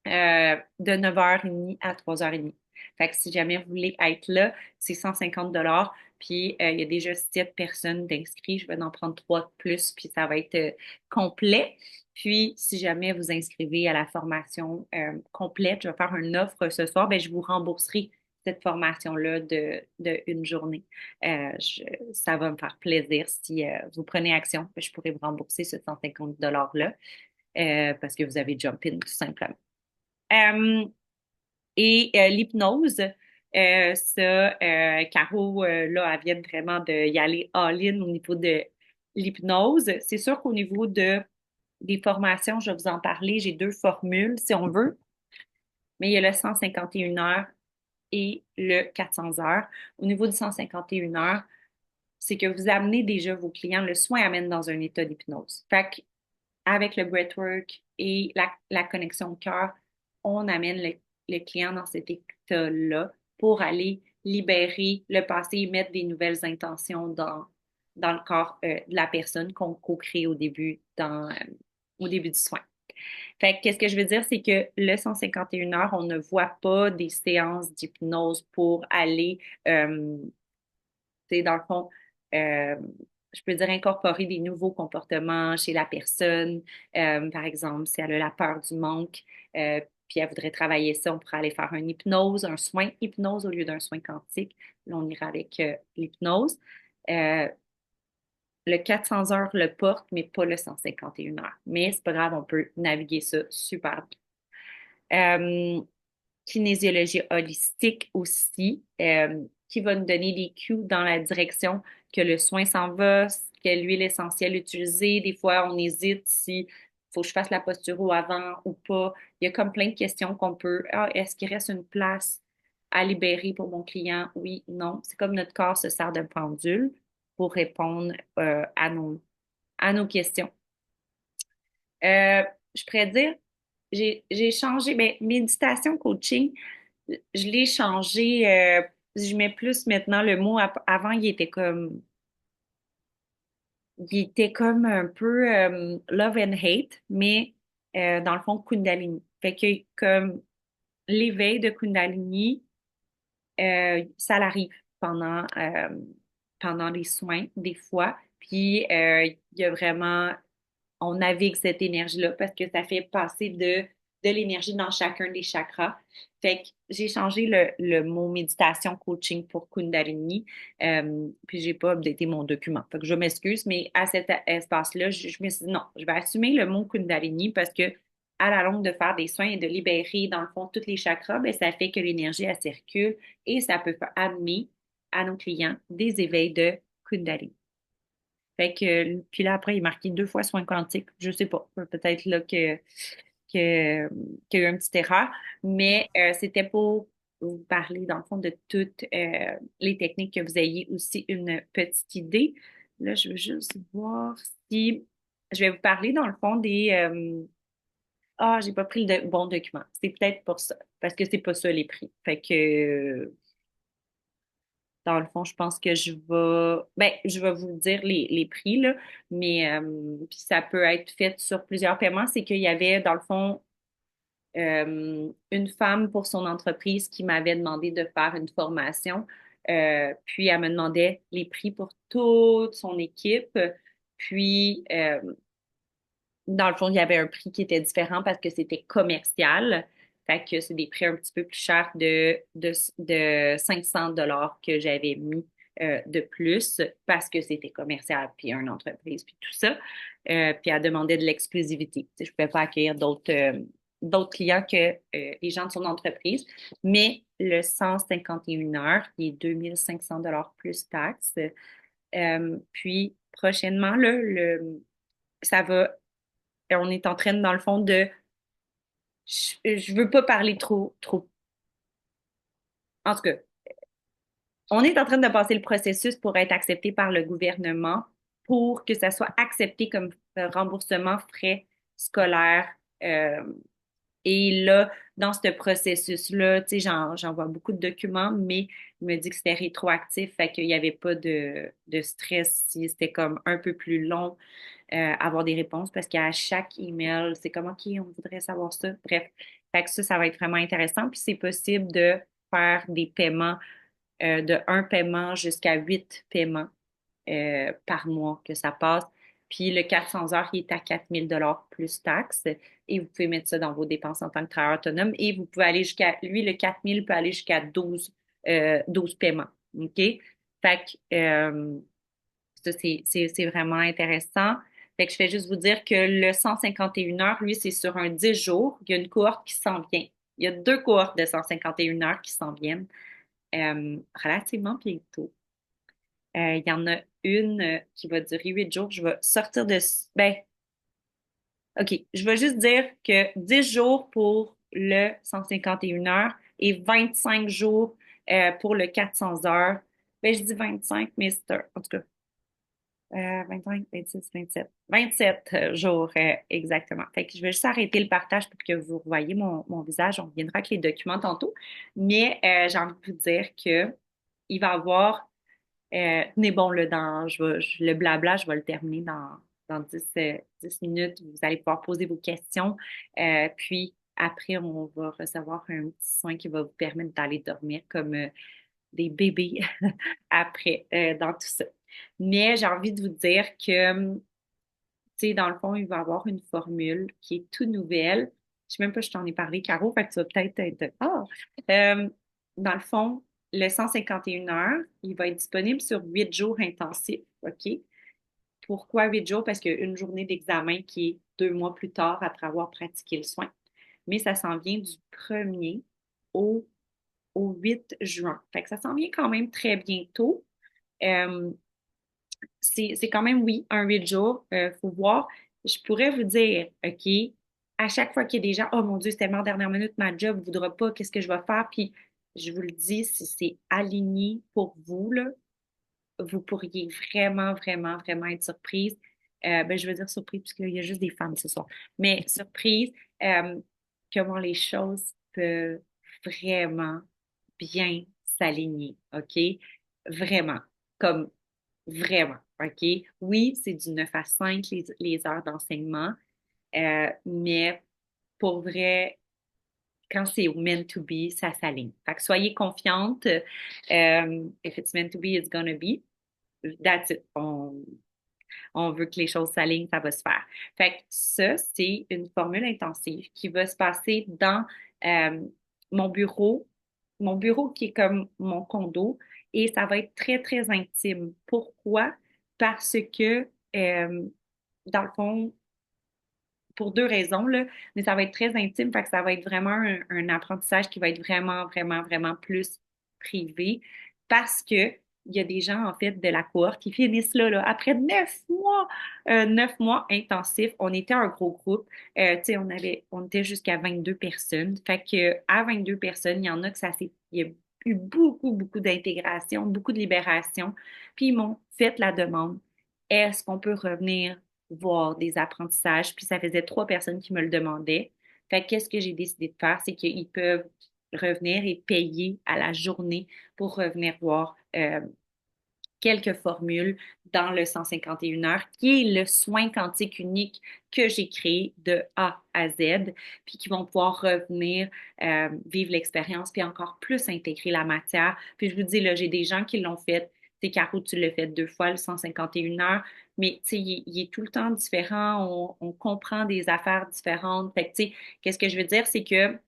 de 9h30 à 3h30. Fait que si jamais vous voulez être là, c'est 150 $. Puis il y a déjà 7 personnes d'inscrits. Je vais en prendre 3 de plus, puis ça va être complet. Puis si jamais vous inscrivez à la formation complète, je vais faire une offre ce soir, ben, je vous rembourserai cette formation-là de une journée. Ça va me faire plaisir si vous prenez action. Je pourrais vous rembourser ce 150 $-là parce que vous avez jump in tout simplement. Euh, et l'hypnose, Caro, là, elle vient vraiment d'y aller all-in au niveau de l'hypnose. C'est sûr qu'au niveau des formations, je vais vous en parler. J'ai deux formules, si on veut, mais il y a le 151 heures et le 400 heures. Au niveau du 151 heures, c'est que vous amenez déjà vos clients, le soin amène dans un état d'hypnose. Fait que, avec le breathwork et la connexion au cœur, on amène le client dans cet état-là pour aller libérer le passé et mettre des nouvelles intentions dans le corps de la personne qu'on co-crée au début du soin. Fait que, qu'est-ce que je veux dire, c'est que le 151 heures, on ne voit pas des séances d'hypnose pour aller, tu sais, dans le fond, euh, je peux dire incorporer des nouveaux comportements chez la personne. Par exemple, si elle a la peur du manque, puis elle voudrait travailler ça, on pourrait aller faire une hypnose, un soin hypnose au lieu d'un soin quantique. Là, on ira avec l'hypnose. Euh, le 400 heures le porte, mais pas le 151 heures. Mais c'est pas grave, on peut naviguer ça super bien. Kinésiologie holistique aussi, qui va nous donner des cues dans la direction que le soin s'en va, quelle huile essentielle utiliser. Des fois, on hésite si faut que je fasse la posture avant ou pas. Il y a comme plein de questions qu'on peut. Ah, est-ce qu'il reste une place à libérer pour mon client? Oui, non. C'est comme notre corps se sert d'un pendule pour répondre à nos questions. Euh, je pourrais dire, j'ai changé, mais méditation, coaching, je l'ai changé, je mets plus maintenant le mot, avant il était comme un peu love and hate, mais dans le fond, Kundalini. Fait que comme l'éveil de Kundalini, ça l'arrive pendant les soins, des fois. Puis il y a vraiment on navigue cette énergie-là parce que ça fait passer de l'énergie dans chacun des chakras. Fait que j'ai changé le mot méditation coaching pour Kundalini, puis j'ai pas updaté mon document. Fait que je m'excuse, mais à cet espace-là, je me suis dit non, je vais assumer le mot Kundalini parce que à la longue de faire des soins et de libérer, dans le fond, tous les chakras, ben, ça fait que l'énergie, elle circule et ça peut amener à nos clients des éveils de Kundalini. Fait que, puis là, après, il est marqué 2 fois soins quantiques. Je sais pas. Peut-être là que, qu'il y a eu une petite erreur. Mais c'était pour vous parler, dans le fond, de toutes les techniques, que vous ayez aussi une petite idée. Là, je veux juste voir si... Je vais vous parler, dans le fond, des... Ah, j'ai pas pris le bon document. C'est peut-être pour ça. Parce que c'est pas ça les prix. Fait que dans le fond, je pense que je vais vous dire les prix, là, mais puis ça peut être fait sur plusieurs paiements. C'est qu'il y avait, dans le fond, une femme pour son entreprise qui m'avait demandé de faire une formation. Puis elle me demandait les prix pour toute son équipe. Puis, dans le fond, il y avait un prix qui était différent parce que c'était commercial. Fait que c'est des prix un petit peu plus chers de 500 dollars que j'avais mis de plus parce que c'était commercial, puis une entreprise, puis tout ça. Puis elle demandait de l'exclusivité. Tu sais, je ne pouvais pas accueillir d'autres clients que les gens de son entreprise. Mais le 151 heures, qui est 2500 dollars plus taxes. Puis prochainement, là, ça va on est en train, dans le fond, je veux pas parler trop. En tout cas, on est en train de passer le processus pour être accepté par le gouvernement pour que ça soit accepté comme remboursement frais scolaires. Euh, et là, dans ce processus-là, tu sais, j'envoie beaucoup de documents, mais il me dit que c'était rétroactif, fait qu'il n'y avait pas de stress si c'était comme un peu plus long avoir des réponses parce qu'à chaque email, c'est comme OK, on voudrait savoir ça. Bref, fait que ça va être vraiment intéressant. Puis c'est possible de faire des paiements de un paiement jusqu'à 8 paiements par mois que ça passe. Puis le 400 heures, il est à 4000 dollars plus taxes. Et vous pouvez mettre ça dans vos dépenses en tant que travailleur autonome. Et vous pouvez aller lui, le 4000 peut aller jusqu'à 12 paiements. OK? Fait que ça, c'est vraiment intéressant. Fait que je vais juste vous dire que le 151 heures, lui, c'est sur un 10 jours. Il y a une cohorte qui s'en vient. Il y a 2 cohortes de 151 heures qui s'en viennent relativement bientôt. Il y en a une qui va durer 8 jours. Je vais sortir de... Ben, OK. Je vais juste dire que 10 jours pour le 151 heures et 25 jours pour le 400 heures. Ben, je dis 25, mais c'est en tout cas, 25, 26, 27. 27 jours, exactement. Fait que je vais juste arrêter le partage pour que vous voyez mon visage. On reviendra avec les documents tantôt. Mais j'ai envie de vous dire que il va y avoir tenez bon, là, le blabla, je vais le terminer dans 10 minutes. Vous allez pouvoir poser vos questions. Puis après, on va recevoir un petit soin qui va vous permettre d'aller dormir comme des bébés après dans tout ça. Mais j'ai envie de vous dire que, tu sais, dans le fond, il va y avoir une formule qui est toute nouvelle. Je sais même pas si je t'en ai parlé, Caro, fait que tu vas peut-être être... Ah! Euh, dans le fond, le 151 heures, il va être disponible sur 8 jours intensifs, OK? Pourquoi 8 jours? Parce qu'il y a une journée d'examen qui est 2 mois plus tard après avoir pratiqué le soin. Mais ça s'en vient du 1er au, au 8 juin. Fait que ça s'en vient quand même très bientôt. Euh, c'est quand même, oui, un 8 jours. Faut voir. Je pourrais vous dire, OK, à chaque fois qu'il y a des gens, oh mon Dieu, c'est tellement dernière minute, ma job ne voudra pas, qu'est-ce que je vais faire? Puis je vous le dis, si c'est aligné pour vous, là, vous pourriez vraiment, vraiment, vraiment être surprise. Ben, je veux dire surprise, puisqu'il y a juste des femmes ce soir. Mais surprise, euh, comment les choses peuvent vraiment bien s'aligner, OK? Vraiment. Comme vraiment, OK? Oui, c'est du 9 à 5 les heures d'enseignement, mais pour vrai, quand c'est meant to be, ça s'aligne. Fait que soyez confiante. If it's meant to be, it's gonna be. That's it. On veut que les choses s'alignent, ça va se faire. Fait que ça, c'est une formule intensive qui va se passer dans euh, mon bureau, mon bureau qui est comme mon condo, et ça va être très, très intime. Pourquoi? Parce que, dans le fond, pour deux raisons, là, mais ça va être très intime, fait que ça va être vraiment un apprentissage qui va être vraiment, vraiment, vraiment plus privé parce que il y a des gens, en fait, de la cohorte qui finissent là, après 9 mois intensifs. On était un gros groupe. Tu sais, on était jusqu'à 22 personnes. Fait que, à 22 personnes, il y en a que il y a eu beaucoup, beaucoup d'intégration, beaucoup de libération. Puis, ils m'ont fait la demande. Est-ce qu'on peut revenir voir des apprentissages? Puis ça faisait 3 personnes qui me le demandaient. Fait que qu'est-ce que j'ai décidé de faire? C'est qu'ils peuvent revenir et payer à la journée pour revenir voir quelques formules dans le 151 heures, qui est le soin quantique unique que j'ai créé de A à Z, puis qui vont pouvoir revenir vivre l'expérience, puis encore plus intégrer la matière. Puis je vous dis, là, j'ai des gens qui l'ont fait. Tu sais, Caro, tu l'as fait 2 fois, le 151 heures, mais tu sais, il est tout le temps différent. On comprend des affaires différentes. Fait que, tu sais, qu'est-ce que je veux dire, c'est que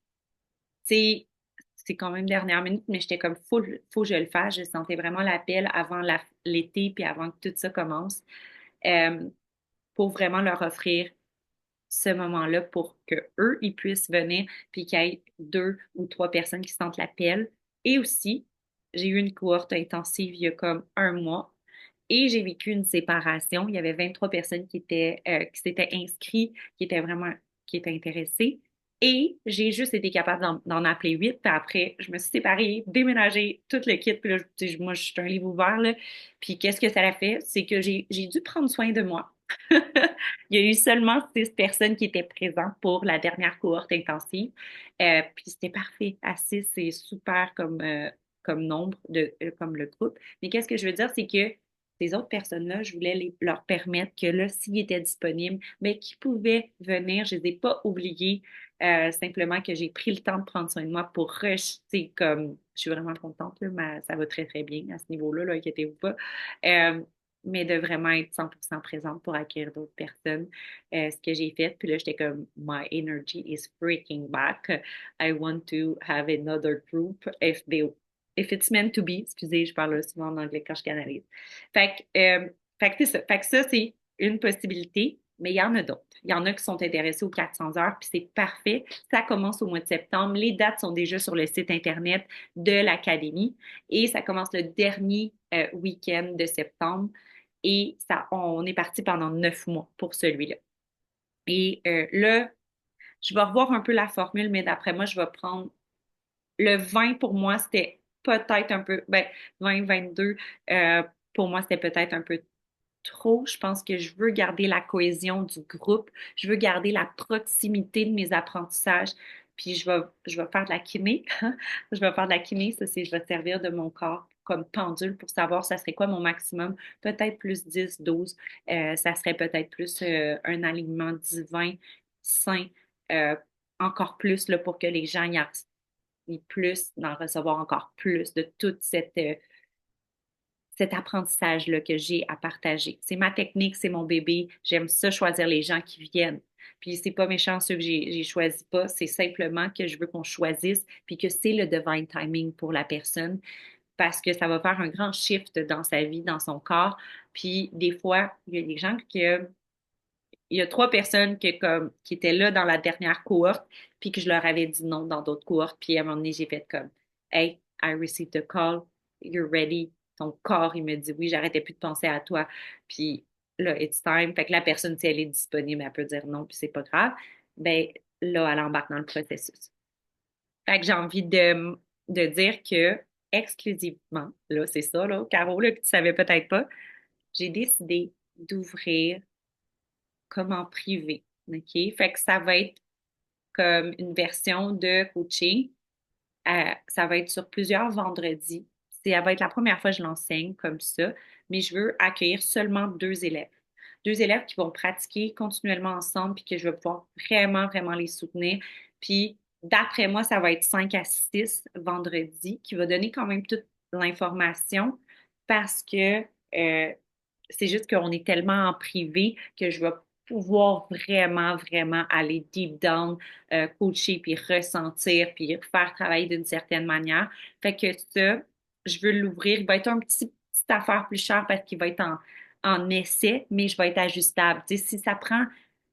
sais, c'est quand même dernière minute, mais j'étais comme, faut que je le fasse. Je sentais vraiment l'appel avant l'été, puis avant que tout ça commence, euh, pour vraiment leur offrir ce moment-là pour que eux, ils puissent venir, puis qu'il y ait 2 ou 3 personnes qui sentent l'appel. Et aussi, j'ai eu une cohorte intensive il y a comme un mois. Et j'ai vécu une séparation. Il y avait 23 personnes qui s'étaient inscrites, qui étaient intéressées. Et j'ai juste été capable d'en appeler 8. Puis après, je me suis séparée, déménagé, tout le kit. Puis là, moi, je suis un livre ouvert, là. Puis qu'est-ce que ça a fait? C'est que j'ai dû prendre soin de moi. Il y a eu seulement 6 personnes qui étaient présentes pour la dernière cohorte intensive. Puis c'était parfait. À 6, c'est super comme nombre, comme le groupe. Mais qu'est-ce que je veux dire, c'est que ces autres personnes-là, je voulais leur permettre que là, s'ils étaient disponibles, mais qu'ils pouvaient venir. Je ne les ai pas oubliés. Simplement que j'ai pris le temps de prendre soin de moi pour rejeter comme je suis vraiment contente, là, ça va très, très bien à ce niveau-là, là, inquiétez-vous pas. Euh, mais de vraiment être 100% présente pour accueillir d'autres personnes. Ce que j'ai fait, puis là, j'étais comme, my energy is freaking back. I want to have another group if it's meant to be. Excusez, je parle souvent en anglais quand je canalise. Fait que c'est ça. Fait que ça, c'est une possibilité, mais il y en a d'autres. Il y en a qui sont intéressés aux 400 heures, puis c'est parfait. Ça commence au mois de septembre. Les dates sont déjà sur le site Internet de l'Académie et ça commence le dernier week-end de septembre. Et ça, on est parti pendant 9 mois pour celui-là. Et là, je vais revoir un peu la formule, mais d'après moi, je vais prendre le 20 pour moi, c'était peut-être un peu, 20, 22, pour moi, c'était peut-être un peu trop. Je pense que je veux garder la cohésion du groupe. Je veux garder la proximité de mes apprentissages. Puis je vais faire de la kiné. Je vais faire de la kiné. Ça, c'est, je vais servir de mon corps comme pendule pour savoir ça serait quoi mon maximum. Peut-être plus 10, 12. Ça serait peut-être plus un alignement divin, sain, euh, encore plus là, pour que les gens y plus, d'en recevoir encore plus de toute cet apprentissage-là que j'ai à partager. C'est ma technique, c'est mon bébé. J'aime ça choisir les gens qui viennent. Puis c'est pas méchant ceux que j'ai choisi pas, c'est simplement que je veux qu'on choisisse puis que c'est le divine timing pour la personne parce que ça va faire un grand shift dans sa vie, dans son corps. Puis des fois, il y a des gens il y a 3 personnes qui étaient là dans la dernière cohorte, puis que je leur avais dit non dans d'autres cohortes. Puis à un moment donné, j'ai fait comme, Hey, I received a call, you're ready. Ton corps, il me dit oui, j'arrêtais plus de penser à toi. Puis là, it's time. Fait que la personne, si elle est disponible, elle peut dire non, puis c'est pas grave. Ben là, elle embarque dans le processus. Fait que j'ai envie de dire que exclusivement, là, c'est ça, là, Caro, là, que tu savais peut-être pas, j'ai décidé d'ouvrir comme en privé. OK? Fait que ça va être comme une version de coaching. Ça va être sur plusieurs vendredis. Ça va être la première fois que je l'enseigne comme ça, mais je veux accueillir seulement 2 élèves. 2 élèves qui vont pratiquer continuellement ensemble, puis que je vais pouvoir vraiment, vraiment les soutenir. Puis, d'après moi, ça va être 5 à 6 vendredis, qui va donner quand même toute l'information parce que c'est juste qu'on est tellement en privé que je vais pouvoir vraiment, vraiment aller deep down, coacher, puis ressentir, puis faire travailler d'une certaine manière. Fait que ça, je veux l'ouvrir. Il va être un petite affaire plus chère parce qu'il va être en essai, mais je vais être ajustable. Tu sais, si ça prend,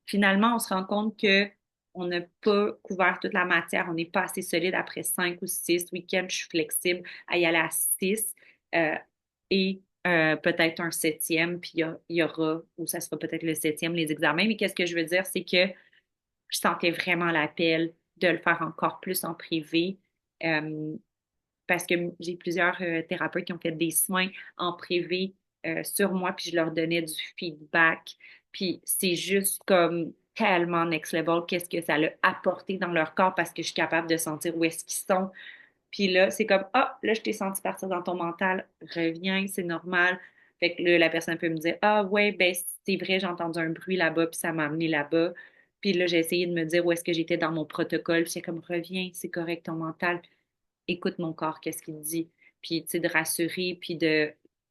finalement, on se rend compte que on n'a pas couvert toute la matière, on n'est pas assez solide après 5 ou 6 week-ends, je suis flexible à y aller à 6. Et peut-être un septième, puis il y aura, ou ça sera peut-être le septième, les examens. Mais qu'est-ce que je veux dire, c'est que je sentais vraiment l'appel de le faire encore plus en privé, euh, parce que j'ai plusieurs thérapeutes qui ont fait des soins en privé sur moi, puis je leur donnais du feedback. Puis c'est juste comme tellement next level, qu'est-ce que ça a apporté dans leur corps parce que je suis capable de sentir où est-ce qu'ils sont. Puis là, c'est comme, ah, là, je t'ai senti partir dans ton mental, reviens, c'est normal. Fait que là, la personne peut me dire, ah, ouais, ben, c'est vrai, j'ai entendu un bruit là-bas, puis ça m'a amené là-bas. Puis là, j'ai essayé de me dire où est-ce que j'étais dans mon protocole, puis c'est comme, reviens, c'est correct, ton mental, écoute mon corps, qu'est-ce qu'il dit. Puis, tu sais, de rassurer, puis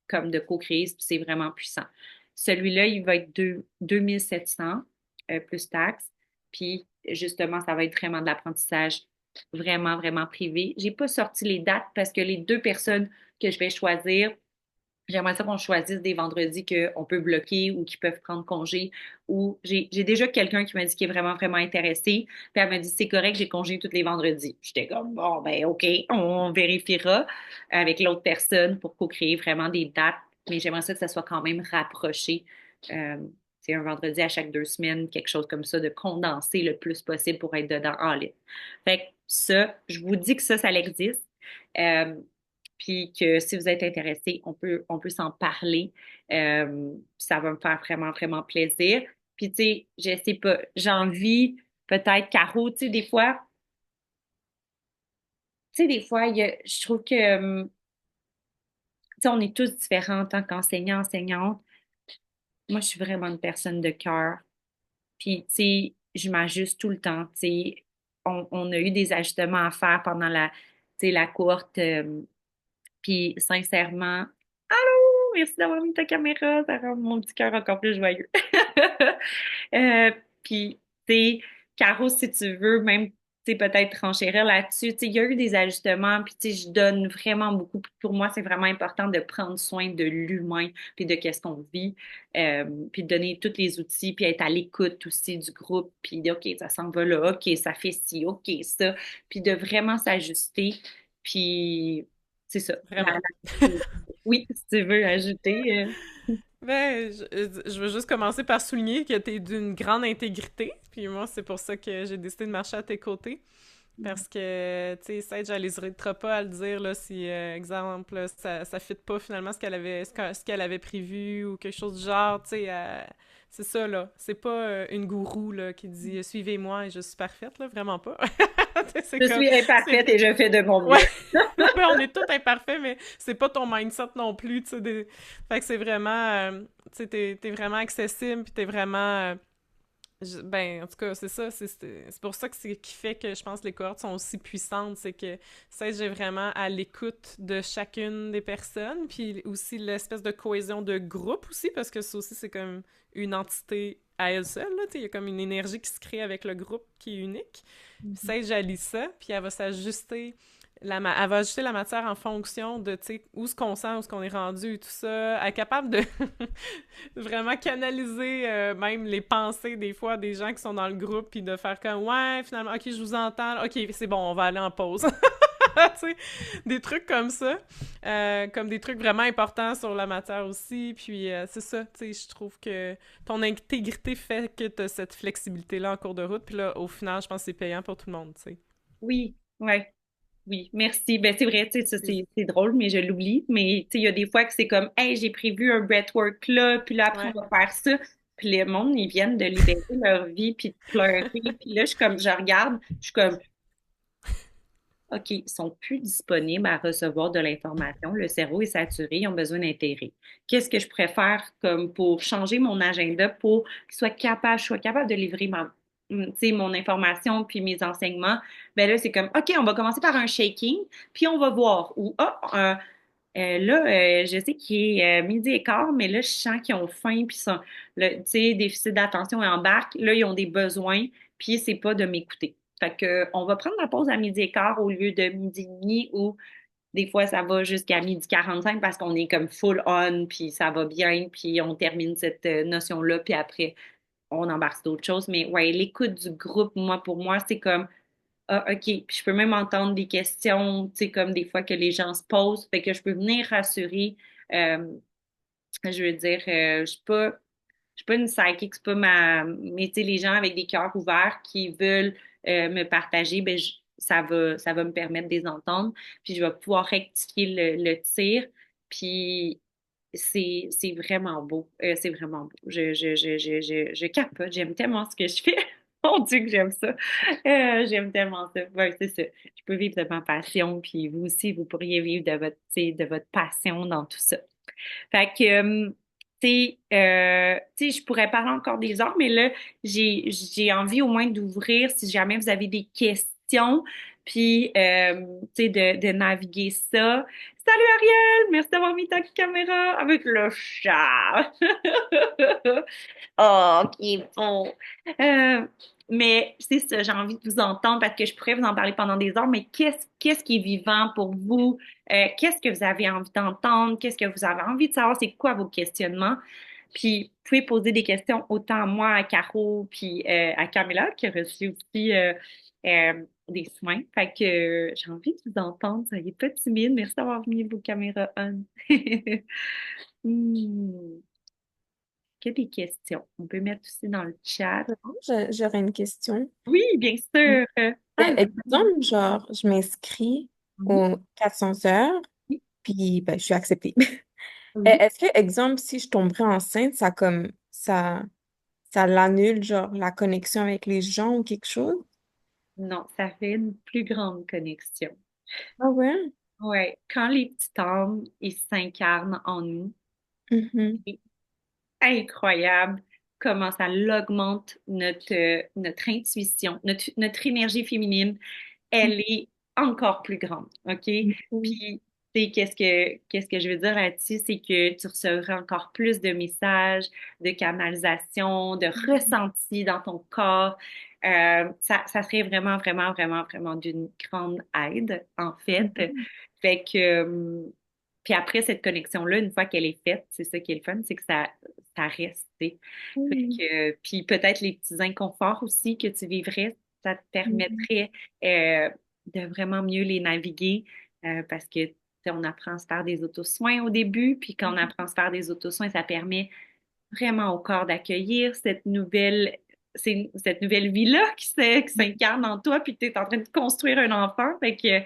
comme de co-créer, c'est vraiment puissant. Celui-là, il va être 2700 plus taxes. Puis, justement, ça va être vraiment de l'apprentissage vraiment, vraiment privé. J'ai pas sorti les dates parce que les deux personnes que je vais choisir, j'aimerais ça qu'on choisisse des vendredis qu'on peut bloquer ou qui peuvent prendre congé. Ou j'ai déjà quelqu'un qui m'a dit qu'il est vraiment, vraiment intéressé. Puis elle m'a dit, c'est correct, j'ai congé tous les vendredis. J'étais comme, bon, ben, OK, on vérifiera avec l'autre personne pour co-créer vraiment des dates. Mais j'aimerais ça que ça soit quand même rapproché. Euh, c'est un vendredi à chaque 2 semaines, quelque chose comme ça, de condenser le plus possible pour être dedans en ligne. Fait que ça, je vous dis que ça existe. Euh, puis que si vous êtes intéressé, on peut s'en parler. Ça va me faire vraiment, vraiment plaisir. Puis, tu sais, je sais pas, j'ai envie, peut-être, Caro, tu sais, des fois, je trouve que, tu sais, on est tous différents en tant qu'enseignants, enseignantes. Moi, je suis vraiment une personne de cœur. Puis, tu sais, je m'ajuste tout le temps. Tu sais, on a eu des ajustements à faire pendant tu sais, la courte. Puis, sincèrement, merci d'avoir mis ta caméra, ça rend mon petit cœur encore plus joyeux. Euh, puis, tu sais, Caro, si tu veux, même, tu sais, peut-être renchérir là-dessus, tu sais, il y a eu des ajustements, puis, tu sais, je donne vraiment beaucoup. Puis pour moi, c'est vraiment important de prendre soin de l'humain, puis de qu'est-ce qu'on vit, puis de donner tous les outils, puis être à l'écoute aussi du groupe, puis de, OK, ça s'en va là, OK, ça fait ci, OK, ça, puis de vraiment s'ajuster, puis c'est ça.
Vraiment.
Oui, si tu veux ajouter.
Ben, je veux juste commencer par souligner que t'es d'une grande intégrité, puis moi, c'est pour ça que j'ai décidé de marcher à tes côtés. Parce que, tu sais, Sage, elle n'hésitera pas à le dire, là, si, exemple, là, ça fit pas finalement ce qu'elle avait prévu ou quelque chose du genre, tu sais, c'est ça, là. C'est pas une gourou, là, qui dit «Suivez-moi et je suis parfaite», là, vraiment pas. C'est
Je
comme...
suis imparfaite et je fais de mon
Ouais,
mieux.
mais on est tous imparfaits, mais c'est pas ton mindset non plus, tu sais. Fait que c'est vraiment, tu sais, t'es vraiment accessible, puis t'es vraiment... Ben, en tout cas, c'est ça. C'est pour ça que c'est qui fait que je pense que les cohortes sont aussi puissantes. C'est que ça, j'ai vraiment à l'écoute de chacune des personnes. Puis aussi l'espèce de cohésion de groupe aussi, parce que ça aussi, c'est comme une entité à elle seule. Là, il y a comme une énergie qui se crée avec le groupe qui est unique.
Mhm.
Sage, elle lit ça, puis elle va s'ajuster elle va ajuster la matière en fonction de, tu sais, où ce qu'on sent, où ce qu'on est rendu, tout ça. Elle est capable de vraiment canaliser même les pensées des fois des gens qui sont dans le groupe, puis de faire comme, ouais, finalement, ok, je vous entends, ok, c'est bon, on va aller en pause. Tu sais, des trucs comme ça, comme des trucs vraiment importants sur la matière aussi, puis c'est ça, tu sais, je trouve que ton intégrité fait que tu as cette flexibilité-là en cours de route, puis là, au final, je pense que c'est payant pour tout le monde, tu sais.
Oui, ouais, oui, merci. Ben, c'est vrai, tu sais, ça,
Puis-
c'est drôle, mais je l'oublie. Mais, tu sais, il y a des fois que c'est comme, hey, j'ai prévu un breathwork là, puis là, après,
Ouais.
on va faire ça. Puis le monde, ils viennent de libérer leur vie, puis de pleurer. Puis là, je suis comme, je regarde, je suis comme, OK, ils sont plus disponibles à recevoir de l'information. Le cerveau est saturé, ils ont besoin d'intérêt. Qu'est-ce que je préfère comme pour changer mon agenda pour je sois capable de livrer tu sais, mon information puis mes enseignements? Ben là, c'est comme, OK, on va commencer par un shaking, puis on va voir. Ou, Là, je sais qu'il est midi et quart, mais là, je sens qu'ils ont faim, puis sont, tu sais, déficit d'attention et embarque. Là, ils ont des besoins, puis c'est pas de m'écouter. Fait que, on va prendre la pause à midi et quart au lieu de midi et demi, ou des fois, ça va jusqu'à midi 45 parce qu'on est comme full on, puis ça va bien, puis on termine cette notion-là, puis après, on embarque sur d'autres choses. Mais ouais, l'écoute du groupe, moi, pour moi, c'est comme ah, OK. Puis je peux même entendre des questions, tu sais, comme des fois que les gens se posent. Fait que je peux venir rassurer. euh, je veux dire, je suis pas une psychic, c'est pas ma. Mais tu sais, les gens avec des cœurs ouverts qui veulent me partager, ben, ça va me permettre de les entendre. Puis je vais pouvoir rectifier le tir. Puis c'est vraiment beau. C'est vraiment beau. Je capote. J'aime tellement ce que je fais. Mon Dieu que j'aime ça. J'aime tellement ça. Ouais, c'est ça. Je peux vivre de ma passion, puis vous aussi, vous pourriez vivre de votre, tu sais, de votre passion dans tout ça. Fait que, tu sais, je pourrais parler encore des heures, mais là, j'ai envie au moins d'ouvrir si jamais vous avez des questions, puis, tu sais, de naviguer ça. Salut Ariel, merci d'avoir mis ta caméra avec le chat. Oh, qui bon. Euh, mais c'est ça, j'ai envie de vous entendre parce que je pourrais vous en parler pendant des heures, mais qu'est-ce qui est vivant pour vous? Qu'est-ce que vous avez envie d'entendre? Qu'est-ce que vous avez envie de savoir? C'est quoi vos questionnements? Puis, vous pouvez poser des questions autant à moi, à Caro, puis à Camilla, qui a reçu aussi des soins. Fait que j'ai envie de vous entendre. Soyez pas timide. Merci d'avoir mis vos caméras on. Hmm. Que des questions. On peut mettre aussi dans le chat.
J'aurais une question.
Oui, bien sûr. Alors,
Exemple, genre, je m'inscris
oui,
aux 400 heures,
oui,
puis ben, je suis acceptée.
oui.
Est-ce que, exemple, si je tomberais enceinte, ça l'annule, genre, la connexion avec les gens ou quelque chose?
Non, ça fait une plus grande connexion.
Ah ouais?
Ouais, quand les petits âmes, ils s'incarnent en nous,
Mhm.
c'est incroyable comment ça augmente notre intuition, notre énergie féminine. Elle est encore plus grande, OK?
Mhm.
Puis, tu sais, qu'est-ce que je veux dire là-dessus, c'est que tu recevras encore plus de messages, de canalisation, de ressenti dans ton corps. Ça serait vraiment, vraiment, vraiment, vraiment d'une grande aide, en fait.
Mhm.
Fait que, puis après, cette connexion-là, une fois qu'elle est faite, c'est ça qui est le fun, c'est que ça reste, tu sais. Fait
Mhm.
que, puis peut-être les petits inconforts aussi que tu vivrais, ça te
Mhm.
permettrait de vraiment mieux les naviguer parce que tu sais, on apprend à se faire des autosoins au début, puis quand on apprend à se faire des autosoins, ça permet vraiment au corps d'accueillir cette nouvelle vie-là qui s'incarne en toi, puis tu es en train de construire un enfant. Fait que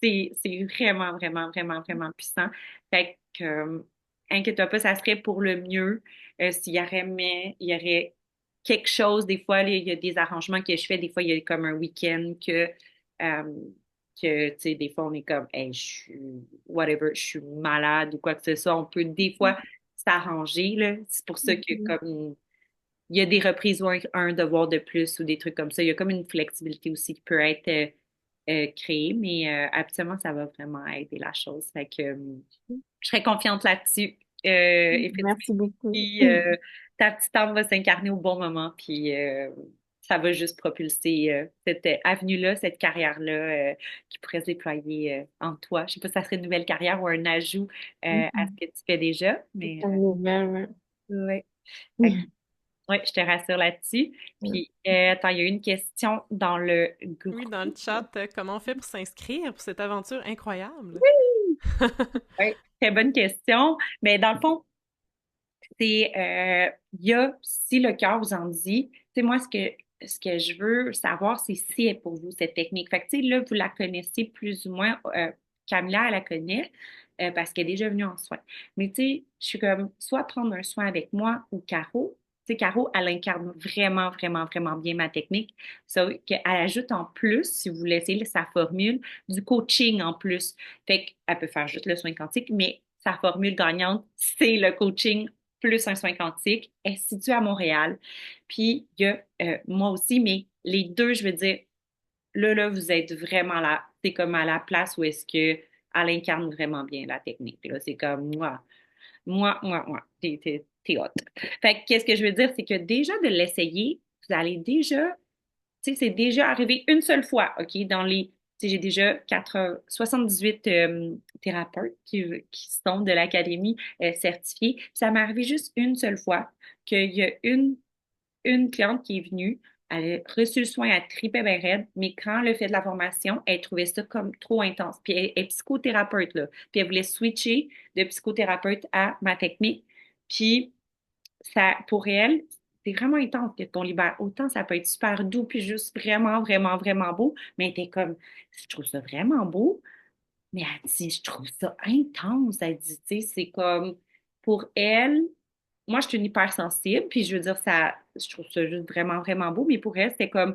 c'est vraiment, vraiment, vraiment, vraiment puissant. Fait que, inquiète-toi pas, ça serait pour le mieux. S'il y aurait, mais il y aurait quelque chose, des fois, il y a des arrangements que je fais, des fois, il y a comme un week-end tu sais, des fois, on est comme, hey, whatever, je suis malade ou quoi que ce soit. On peut des fois s'arranger, là. C'est pour ça que,
Mhm.
comme, il y a des reprises ou un devoir de plus ou des trucs comme ça. Il y a comme une flexibilité aussi qui peut être créée, mais habituellement, ça va vraiment aider la chose. Fait que je serais confiante là-dessus. Effectivement,
Merci beaucoup.
puis, ta petite âme va s'incarner au bon moment, puis ça va juste propulser cette avenue-là, cette carrière-là qui pourrait se déployer en toi. Je sais pas si ça serait une nouvelle carrière ou un ajout à
Mhm.
ce que tu fais déjà,
C'est
mais
une nouvelle, ouais.
ouais. Fait que,
Mhm.
ouais, je te rassure là-dessus. Puis, attends, il y a eu une question dans le
Oui,
groupe.
dans le chat, comment on fait pour s'inscrire pour cette aventure incroyable?
Oui, très bonne question. Mais dans le fond, c'est, il y a, si le cœur vous en dit, tu sais, moi, ce que je veux savoir, c'est si elle est pour vous, cette technique. Fait que, tu sais, là, vous la connaissez plus ou moins. Camilla, elle la connaît parce qu'elle est déjà venue en soin. Mais, tu sais, je suis comme, soit prendre un soin avec moi ou Caro. Tu sais, Caro, elle incarne vraiment, vraiment, vraiment bien ma technique. Ça, qu'elle ajoute en plus, si vous laissez sa formule, du coaching en plus. Fait qu'elle peut faire juste le soin quantique, mais sa formule gagnante, c'est le coaching plus un soin quantique, est situé à Montréal. Puis, il y a moi aussi, mais les deux, je veux dire, là, vous êtes vraiment là. C'est comme à la place où est-ce que elle incarne vraiment bien la technique, là. C'est comme, moi, t'es hot. Fait que, qu'est-ce que je veux dire, c'est que déjà de l'essayer, vous allez déjà, tu sais, c'est déjà arrivé une seule fois, OK, dans les, tu sais, j'ai déjà 78 thérapeutes qui sont de l'académie certifiés. Puis ça m'est arrivé juste une seule fois qu'il y a une cliente qui est venue, elle a reçu le soin, elle tripait bien raide, mais quand elle a fait de la formation, elle trouvait ça comme trop intense. Puis elle est psychothérapeute, là. Puis elle voulait switcher de psychothérapeute à ma technique. Puis ça, pour elle, c'est vraiment intense que ton libère. Autant ça peut être super doux, puis juste vraiment, vraiment, vraiment beau, mais elle était comme, je trouve ça vraiment beau, mais elle dit, je trouve ça intense. Elle dit, tu sais, c'est comme, pour elle, moi, je suis une hypersensible, puis je veux dire, ça, je trouve ça juste vraiment, vraiment beau, mais pour elle, c'était comme,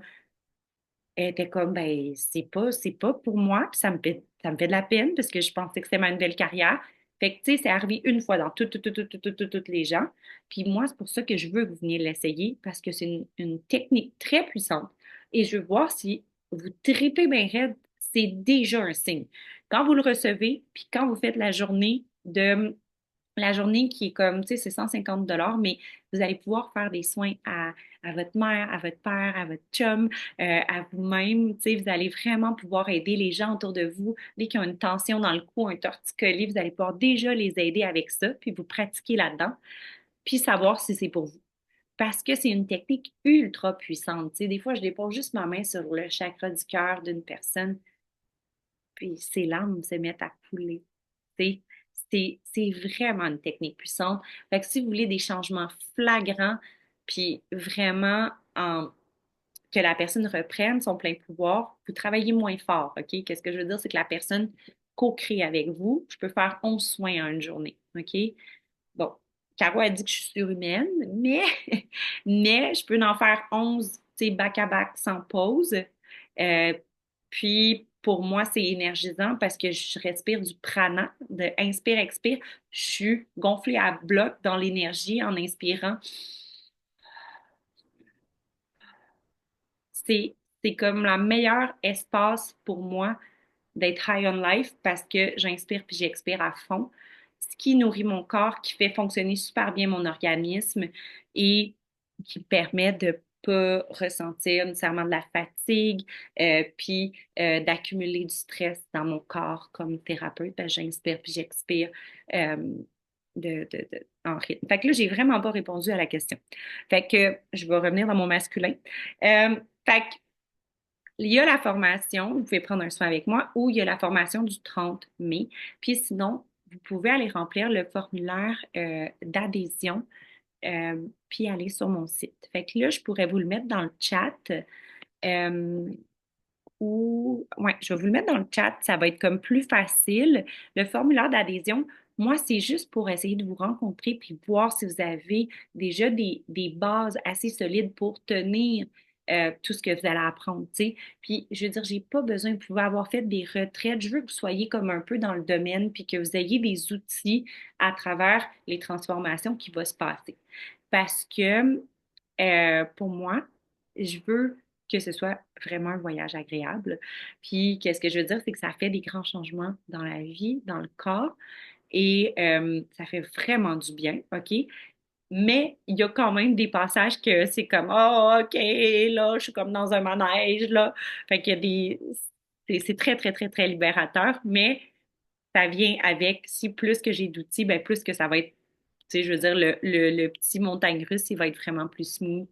elle était comme, ben, c'est pas pour moi, puis ça me fait de la peine, parce que je pensais que c'était ma nouvelle carrière. Fait que, tu sais, c'est arrivé une fois dans toutes les gens. Puis moi, c'est pour ça que je veux que vous veniez l'essayer, parce que c'est une technique très puissante. Et je veux voir si vous tripez bien raide, c'est déjà un signe. Quand vous le recevez, puis quand vous faites la journée qui est comme, tu sais, c'est 150 $, mais vous allez pouvoir faire des soins à votre mère, à votre père, à votre chum, à vous-même. Tu sais, vous allez vraiment pouvoir aider les gens autour de vous. Dès qu'ils ont une tension dans le cou, un torticolis, vous allez pouvoir déjà les aider avec ça, puis vous pratiquer là-dedans, puis savoir si c'est pour vous. Parce que c'est une technique ultra puissante. Tu sais, des fois, je dépose juste ma main sur le chakra du cœur d'une personne, puis ses larmes se mettent à couler. C'est, c'est vraiment une technique puissante. Fait que si vous voulez des changements flagrants, puis vraiment que la personne reprenne son plein pouvoir, vous travaillez moins fort, OK? Qu'est-ce que je veux dire? C'est que la personne co-crée avec vous. Je peux faire 11 soins en une journée, OK? Bon, Caro a dit que je suis surhumaine, mais, mais je peux en faire 11, tu sais, back-à-back sans pause. Euh, puis, pour moi, c'est énergisant parce que je respire du prana, de inspire, expire. Je suis gonflée à bloc dans l'énergie en inspirant. C'est, c'est comme la meilleure espace pour moi d'être high on life parce que j'inspire puis j'expire à fond, ce qui nourrit mon corps, qui fait fonctionner super bien mon organisme et qui permet de pas ressentir nécessairement de la fatigue, puis d'accumuler du stress dans mon corps comme thérapeute, parce que j'inspire puis j'expire euh, en rythme. Fait que là, j'ai vraiment pas répondu à la question. Fait que je vais revenir dans mon masculin. Fait que il y a la formation, vous pouvez prendre un soin avec moi, ou il y a la formation du 30 mai. Puis sinon, vous pouvez aller remplir le formulaire d'adhésion, puis aller sur mon site. Fait que là, je pourrais vous le mettre dans le chat. euh, ou, ouais, je vais vous le mettre dans le chat, ça va être comme plus facile. Le formulaire d'adhésion, moi, c'est juste pour essayer de vous rencontrer puis voir si vous avez déjà des bases assez solides pour tenir tout ce que vous allez apprendre, tu sais. Puis, je veux dire, j'ai pas besoin, vous pouvez avoir fait des retraites. Je veux que vous soyez comme un peu dans le domaine puis que vous ayez des outils à travers les transformations qui vont se passer. Parce que, pour moi, je veux que ce soit vraiment un voyage agréable. Puis, qu'est-ce que je veux dire, c'est que ça fait des grands changements dans la vie, dans le corps, et ça fait vraiment du bien, OK? Mais il y a quand même des passages que c'est comme, oh, OK, là, je suis comme dans un manège, là. Fait qu'il y a c'est très, très, très, très libérateur, mais ça vient avec, si plus que j'ai d'outils, ben plus que ça va être, tu sais, je veux dire, le petit montagne russe, il va être vraiment plus smooth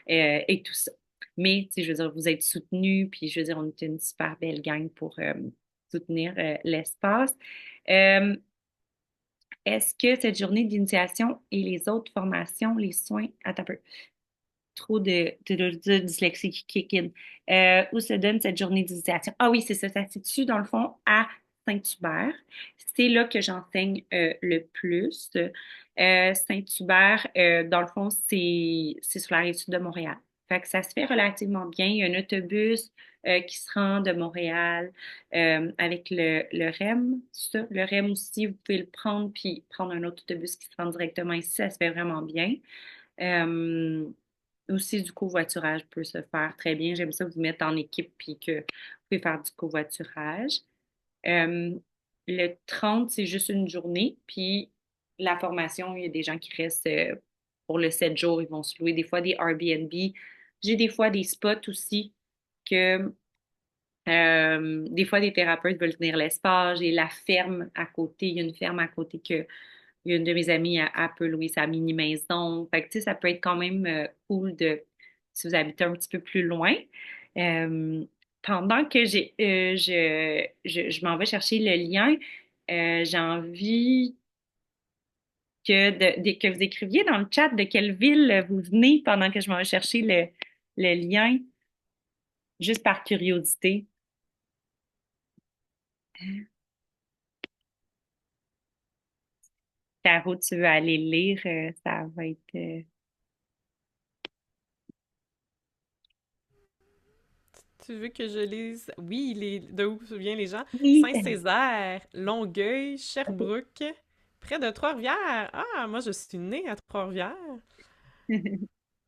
et tout ça. Mais, tu sais, je veux dire, vous êtes soutenus, puis je veux dire, on est une super belle gang pour soutenir l'espace. Euh, Est-ce que cette journée d'initiation et les autres formations, les soins, attends un peu, trop de dyslexie qui kick in. Où se donne cette journée d'initiation? Ah oui, c'est ça, ça se situe dans le fond à Saint-Hubert. C'est là que j'enseigne le plus. Saint-Hubert, dans le fond, c'est sur la rive sud de Montréal. Fait que ça se fait relativement bien. Il y a un autobus qui se rend de Montréal avec le REM. Ça. Le REM aussi, vous pouvez le prendre puis prendre un autre autobus qui se rend directement ici. Ça se fait vraiment bien. Euh, Aussi, du covoiturage peut se faire très bien. J'aime ça vous mettre en équipe puis que vous pouvez faire du covoiturage. Euh, le 30 c'est juste une journée. Puis la formation, il y a des gens qui restent pour le 7 jours. Ils vont se louer des fois des Airbnb. J'ai des fois des spots aussi que des fois des thérapeutes veulent tenir l'espace. J'ai la ferme à côté. Il y a une ferme à côté que il y a une de mes amies, elle peut louer sa mini-maison. Fait que, tu sais, ça peut être quand même cool de, si vous habitez un petit peu plus loin. Euh, Pendant que je m'en vais chercher le lien, j'ai envie que vous écriviez dans le chat de quelle ville vous venez pendant que je m'en vais chercher le lien, juste par curiosité. Caro, tu veux aller lire, ça va être...
Tu veux que je lise? Oui, de où viennent les gens?
Oui.
Saint-Césaire, Longueuil,
OK.
Sherbrooke, près de Trois-Rivières. Ah, moi, je suis née à Trois-Rivières.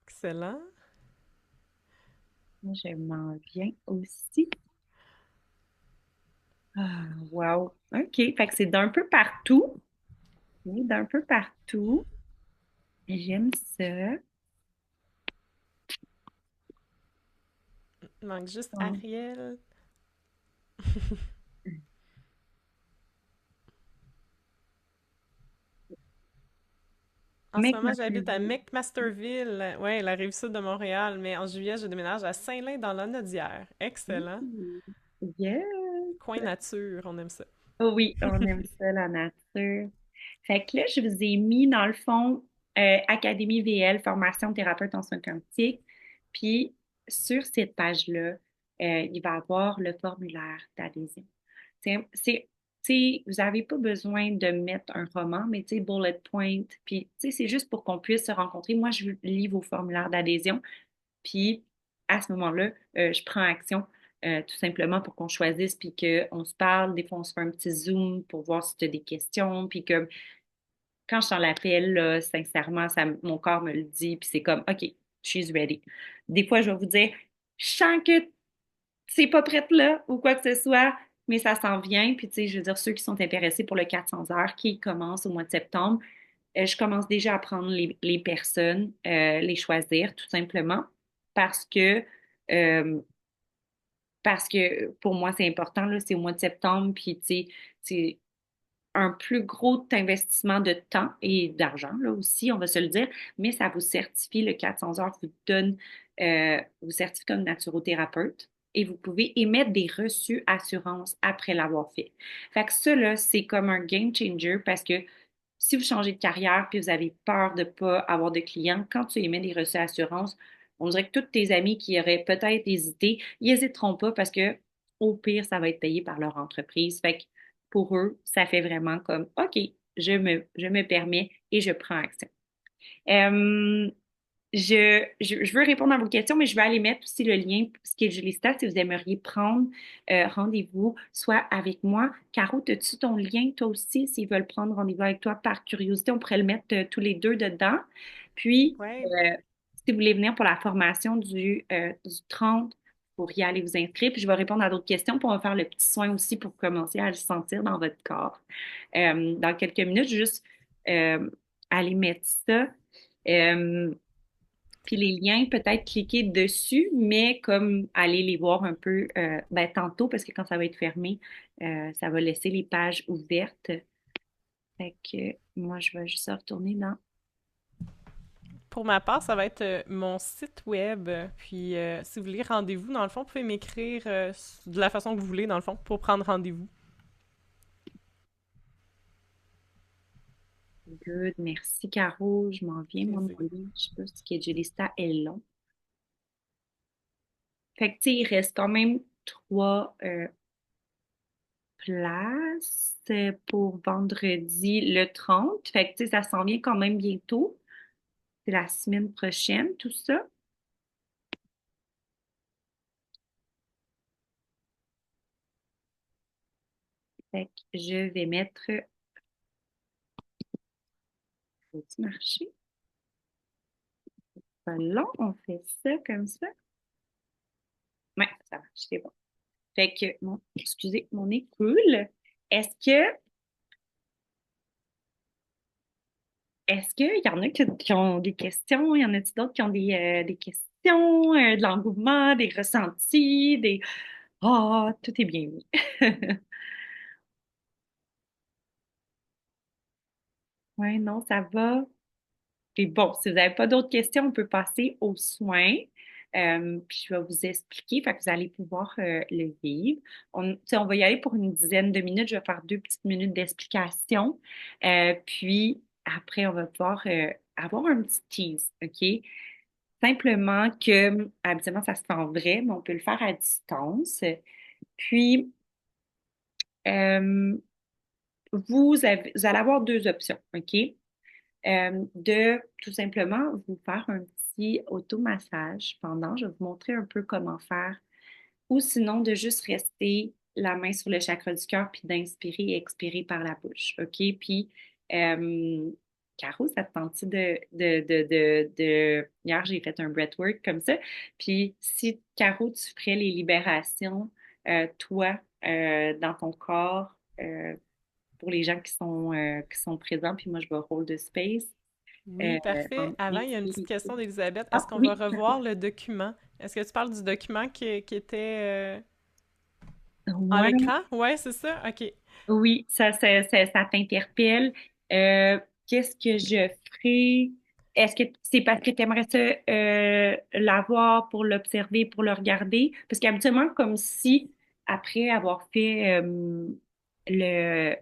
Excellent.
Je m'en viens aussi. Ah, wow. OK. Fait que c'est d'un peu partout. Oui, d'un peu partout. J'aime ça.
Il manque juste
Bon.
Ariel. En ce
Mec,
moment,
ma
j'habite à McMasterville, ouais, la rive sud de Montréal, mais en juillet, je déménage à Saint-Lin dans la Nodière. Excellent.
Yes.
Coin nature, on aime ça.
Oh oui, on aime ça, la nature. Fait que là, je vous ai mis, dans le fond, Académie VL, formation thérapeute en soins quantiques. Puis, sur cette page-là, il va y avoir le formulaire d'adhésion. C'est, tu sais, vous n'avez pas besoin de mettre un roman, mais tu sais, bullet point. Puis, tu sais, c'est juste pour qu'on puisse se rencontrer. Moi, je lis vos formulaires d'adhésion. Puis, à ce moment-là, je prends action tout simplement pour qu'on choisisse, puis qu'on se parle. Des fois, on se fait un petit Zoom pour voir si tu as des questions. Puis, comme quand je sens l'appel, là, sincèrement, mon corps me le dit, puis c'est comme, OK, she's ready. Des fois, je vais vous dire, je sens que c'est pas prête là, ou quoi que ce soit, mais ça s'en vient. Puis, tu sais, je veux dire, ceux qui sont intéressés pour le 400 heures qui commence au mois de septembre, je commence déjà à prendre les personnes, les choisir tout simplement parce que, euh, parce que pour moi, c'est important, là, c'est au mois de septembre, puis tu sais, c'est un plus gros investissement de temps et d'argent, là aussi, on va se le dire, mais ça vous certifie, le 400 heures vous donne, vous certifie comme naturothérapeute et vous pouvez émettre des reçus assurance après l'avoir fait. Fait que ça, là, c'est comme un game changer parce que si vous changez de carrière puis vous avez peur de ne pas avoir de clients, quand tu émets des reçus assurance, on dirait que tous tes amis qui auraient peut-être hésité, ils n'hésiteront pas parce que au pire, ça va être payé par leur entreprise. Fait que pour eux, ça fait vraiment comme OK, je me permets et je prends action. Euh, je veux répondre à vos questions, mais je vais aller mettre aussi le lien Schedulista si vous aimeriez prendre rendez-vous, soit avec moi. Caro, as-tu ton lien, toi aussi, s'ils veulent prendre rendez-vous avec toi par curiosité, on pourrait le mettre tous les deux dedans. Puis,
Ouais.
si vous voulez venir pour la formation du 30, pour y aller vous inscrire, puis je vais répondre à d'autres questions, puis on va faire le petit soin aussi pour commencer à le sentir dans votre corps. Dans quelques minutes, juste euh, aller mettre ça. Euh, Puis les liens, peut-être cliquer dessus, mais comme aller les voir un peu ben, tantôt, parce que quand ça va être fermé, ça va laisser les pages ouvertes. Fait que moi, je vais juste retourner dans.
Pour ma part, ça va être mon site web. Puis, si vous voulez rendez-vous, dans le fond, vous pouvez m'écrire de la façon que vous voulez, dans le fond, pour prendre rendez-vous.
Good, merci Caro. Je m'en viens, moi,
Plaisir.
mon livre. Je sais pas si Schedulista est long. Fait que, tu sais, il reste quand même trois places pour vendredi le 30. Fait que, tu sais, ça s'en vient quand même bientôt. C'est la semaine prochaine, tout ça. Fait que je vais mettre. Faut-tu marcher? Pas long, on fait ça comme ça. Ouais, ça marche, c'est bon. Fait que, bon, excusez, mon nez coule. Est-ce que, est-ce qu'il y en a qui ont des questions? Il y en a-t-il d'autres qui ont des questions, de l'engouement, des ressentis, des... Ah, tout est bien, oui. Ouais, non, ça va. Et bon, si vous n'avez pas d'autres questions, on peut passer aux soins. Puis je vais vous expliquer, fait que vous allez pouvoir le vivre. Tu sais, on va y aller pour une dizaine de minutes. Je vais faire 2 petites minutes d'explication. Puis après, on va pouvoir avoir un petit tease, OK? Simplement que, habituellement, ça se fait en vrai, mais on peut le faire à distance. Puis, euh, vous allez avoir deux options, OK? De tout simplement vous faire un petit automassage pendant. Je vais vous montrer un peu comment faire. Ou sinon, de juste rester la main sur le chakra du cœur, puis d'inspirer et expirer par la bouche. OK? Puis, euh, Caro, ça te tente Hier, j'ai fait un breathwork comme ça. Puis, si, Caro, tu ferais les libérations, toi, dans ton corps, pour les gens qui sont présents, puis moi, je vais hold the space.
Oui,
En
parfait. Avant, il y a une petite
inspiré.
question d'Elisabeth. Est-ce
Ah
qu'on va
oui,
revoir le document? Est-ce que tu parles du document qui était à
ouais,
l'écran? Ouais, c'est ça? OK.
oui, ça t'interpelle. Euh, Qu'est-ce que je ferais? Est-ce que c'est parce que tu aimerais ça l'avoir pour l'observer, pour le regarder? Parce qu'habituellement, comme si, après avoir fait le, tu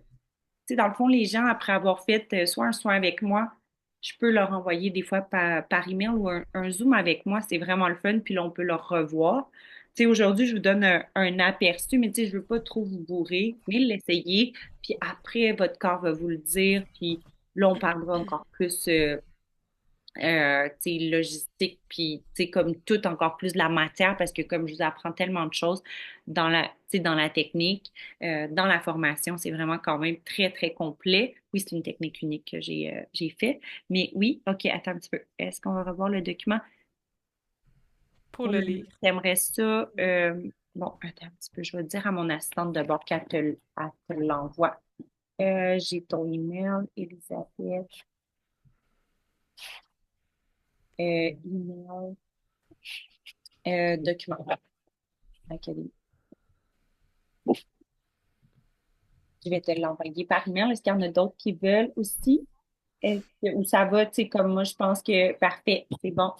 sais, dans le fond, les gens, après avoir fait soit un soin avec moi, je peux leur envoyer des fois par email ou un Zoom avec moi. C'est vraiment le fun, puis là, on peut leur revoir. Tu sais, aujourd'hui, je vous donne un aperçu, mais tu sais, je veux pas trop vous bourrer, mais l'essayer. Puis après, votre corps va vous le dire. Puis là, on parlera encore plus tu sais, logistique, puis tu sais, comme tout encore plus de la matière, parce que comme je vous apprends tellement de choses tu sais, dans la technique, dans la formation, c'est vraiment quand même très, très complet. Oui, c'est une technique unique que j'ai fait. Mais oui, OK, attends un petit peu. Est-ce qu'on va revoir le document?
Pour le lire.
T'aimerais ça? Bon, attends un petit peu. Je vais dire à mon assistante d'abord elle te l'envoie. J'ai ton email, Elisabeth. Email, document. Académie. Je vais te l'envoyer par email. Est-ce qu'il y en a d'autres qui veulent aussi? Ou ça va, tu sais, comme moi, je pense que parfait, c'est bon.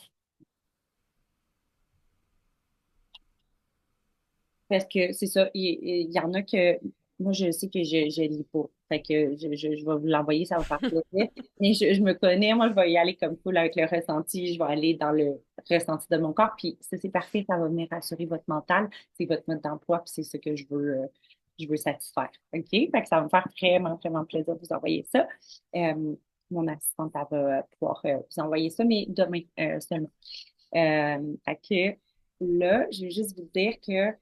Parce que c'est ça, il y en a que moi, je sais que je lis pas. Fait que je vais vous l'envoyer, ça va faire plaisir. Mais je me connais, moi, je vais y aller comme full avec le ressenti. Je vais aller dans le ressenti de mon corps. Puis ça, c'est parfait, ça va venir rassurer votre mental. C'est votre mode d'emploi, puis c'est ce que je veux satisfaire. OK? Fait que ça va me faire vraiment, vraiment plaisir de vous envoyer ça. Mon assistante, elle va pouvoir vous envoyer ça, mais demain seulement. Fait que là, je vais juste vous dire que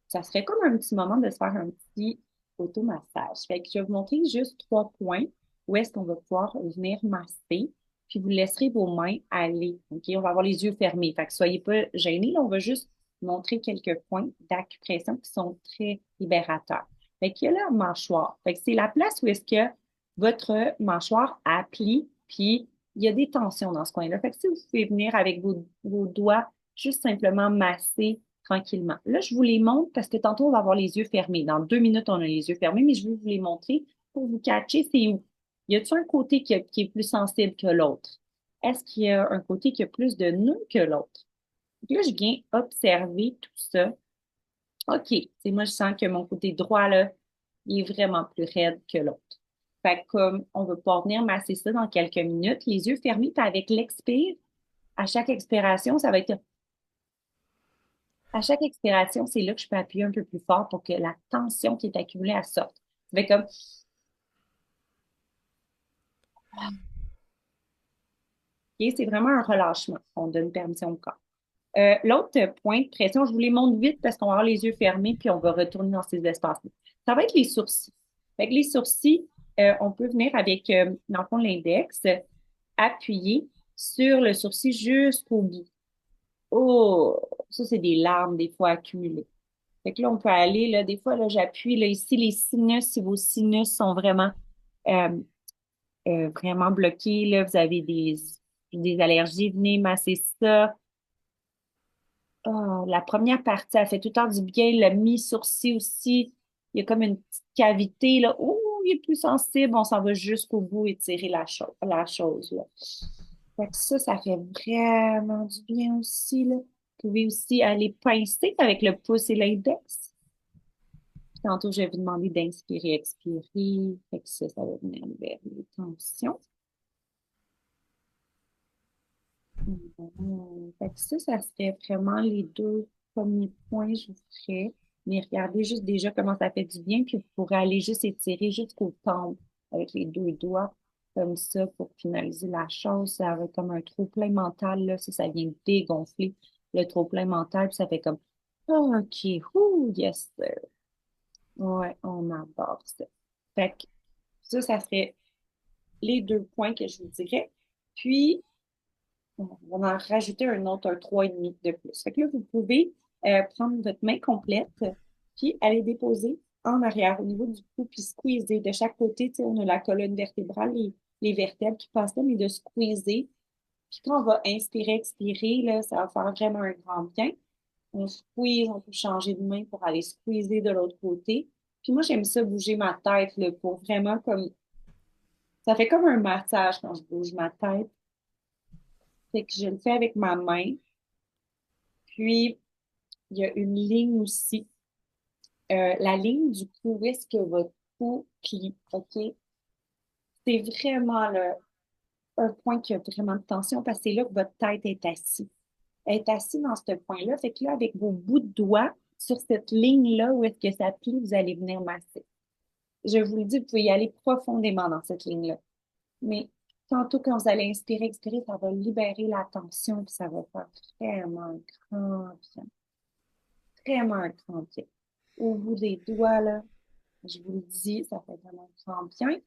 ça serait comme un petit moment de se faire un petit automassage. Fait que je vais vous montrer juste 3 points où est-ce qu'on va pouvoir venir masser, puis vous laisserez vos mains aller. OK? On va avoir les yeux fermés. Fait que soyez pas gênés. Là, on va juste montrer quelques points d'acupression qui sont très libérateurs. Fait qu'il y a la mâchoire. Fait que c'est la place où est-ce que votre mâchoire appuie, puis il y a des tensions dans ce coin-là. Fait que si vous pouvez venir avec vos doigts, juste simplement masser tranquillement. Là, je vous les montre parce que tantôt, on va avoir les yeux fermés. Dans 2 minutes, on a les yeux fermés, mais je vais vous les montrer pour vous catcher. C'est où? Y a-t-il un côté qui est plus sensible que l'autre? Est-ce qu'il y a un côté qui a plus de nœuds que l'autre? Là, je viens observer tout ça. OK, c'est moi, je sens que mon côté droit, là, il est vraiment plus raide que l'autre. Fait que comme on va pouvoir venir masser ça dans quelques minutes, les yeux fermés, puis avec l'expire, à chaque expiration, ça va être à chaque expiration, c'est là que je peux appuyer un peu plus fort pour que la tension qui est accumulée, elle sorte. Ça fait comme, OK, c'est vraiment un relâchement. On donne permission au corps. L'autre point de pression, je vous les montre vite parce qu'on va avoir les yeux fermés puis on va retourner dans ces espaces-là. Ça va être les sourcils. Fait que les sourcils, on peut venir avec, dans le fond, l'index, appuyer sur le sourcil jusqu'au bout. Oh, ça, c'est des larmes des fois accumulées. Fait que là, on peut aller, là, des fois, là, j'appuie, là, ici, les sinus, si vos sinus sont euh, vraiment bloqués, là, vous avez des allergies, venez masser ça. Oh, la première partie, elle fait tout le temps du bien. Le mi-sourcil aussi, il y a comme une petite cavité, là. Ouh, il est plus sensible. On s'en va jusqu'au bout et tirer la chose, là. Fait que ça fait vraiment du bien aussi, là. Vous pouvez aussi aller pincer avec le pouce et l'index. Puis tantôt, je vais vous demander d'inspirer, expirer. Fait que ça va venir vers les tensions. Fait que ça serait vraiment les deux premiers points que je vous ferais. Mais regardez juste déjà comment ça fait du bien, puis vous pourrez aller juste étirer jusqu'au temple avec les deux doigts, comme ça, pour finaliser la chose. Ça va être comme un trop-plein mental, là, ça vient dégonfler le trop-plein mental, puis ça fait comme, oh, OK, ouh, yes, sir. Ouais, on aborde ça. Fait que ça serait les deux points que je vous dirais. Puis, on va en rajouter un autre, un 3,5 de plus. Fait que là, vous pouvez prendre votre main complète, puis aller déposer en arrière au niveau du cou, puis squeezer. De chaque côté, tu sais, on a la colonne vertébrale, les vertèbres qui passent là, mais de squeezer. Puis quand on va inspirer, expirer, là, ça va faire vraiment un grand bien. On squeeze, on peut changer de main pour aller squeezer de l'autre côté. Puis moi, j'aime ça bouger ma tête, là, pour vraiment comme... Ça fait comme un massage quand je bouge ma tête. Fait que je le fais avec ma main. Puis, il y a une ligne aussi. La ligne du cou, où est-ce que votre cou plie, OK? C'est vraiment un point qui a vraiment de tension parce que c'est là que votre tête est assise. Elle est assise dans ce point-là. Fait que là, avec vos bouts de doigts, sur cette ligne-là, où est-ce que ça plie, vous allez venir masser. Je vous le dis, vous pouvez y aller profondément dans cette ligne-là. Mais tantôt, quand vous allez inspirer, expirer, ça va libérer la tension, puis ça va faire vraiment un grand bien. Vraiment un grand bien. Au bout des doigts, là, je vous le dis, ça fait vraiment un grand bien.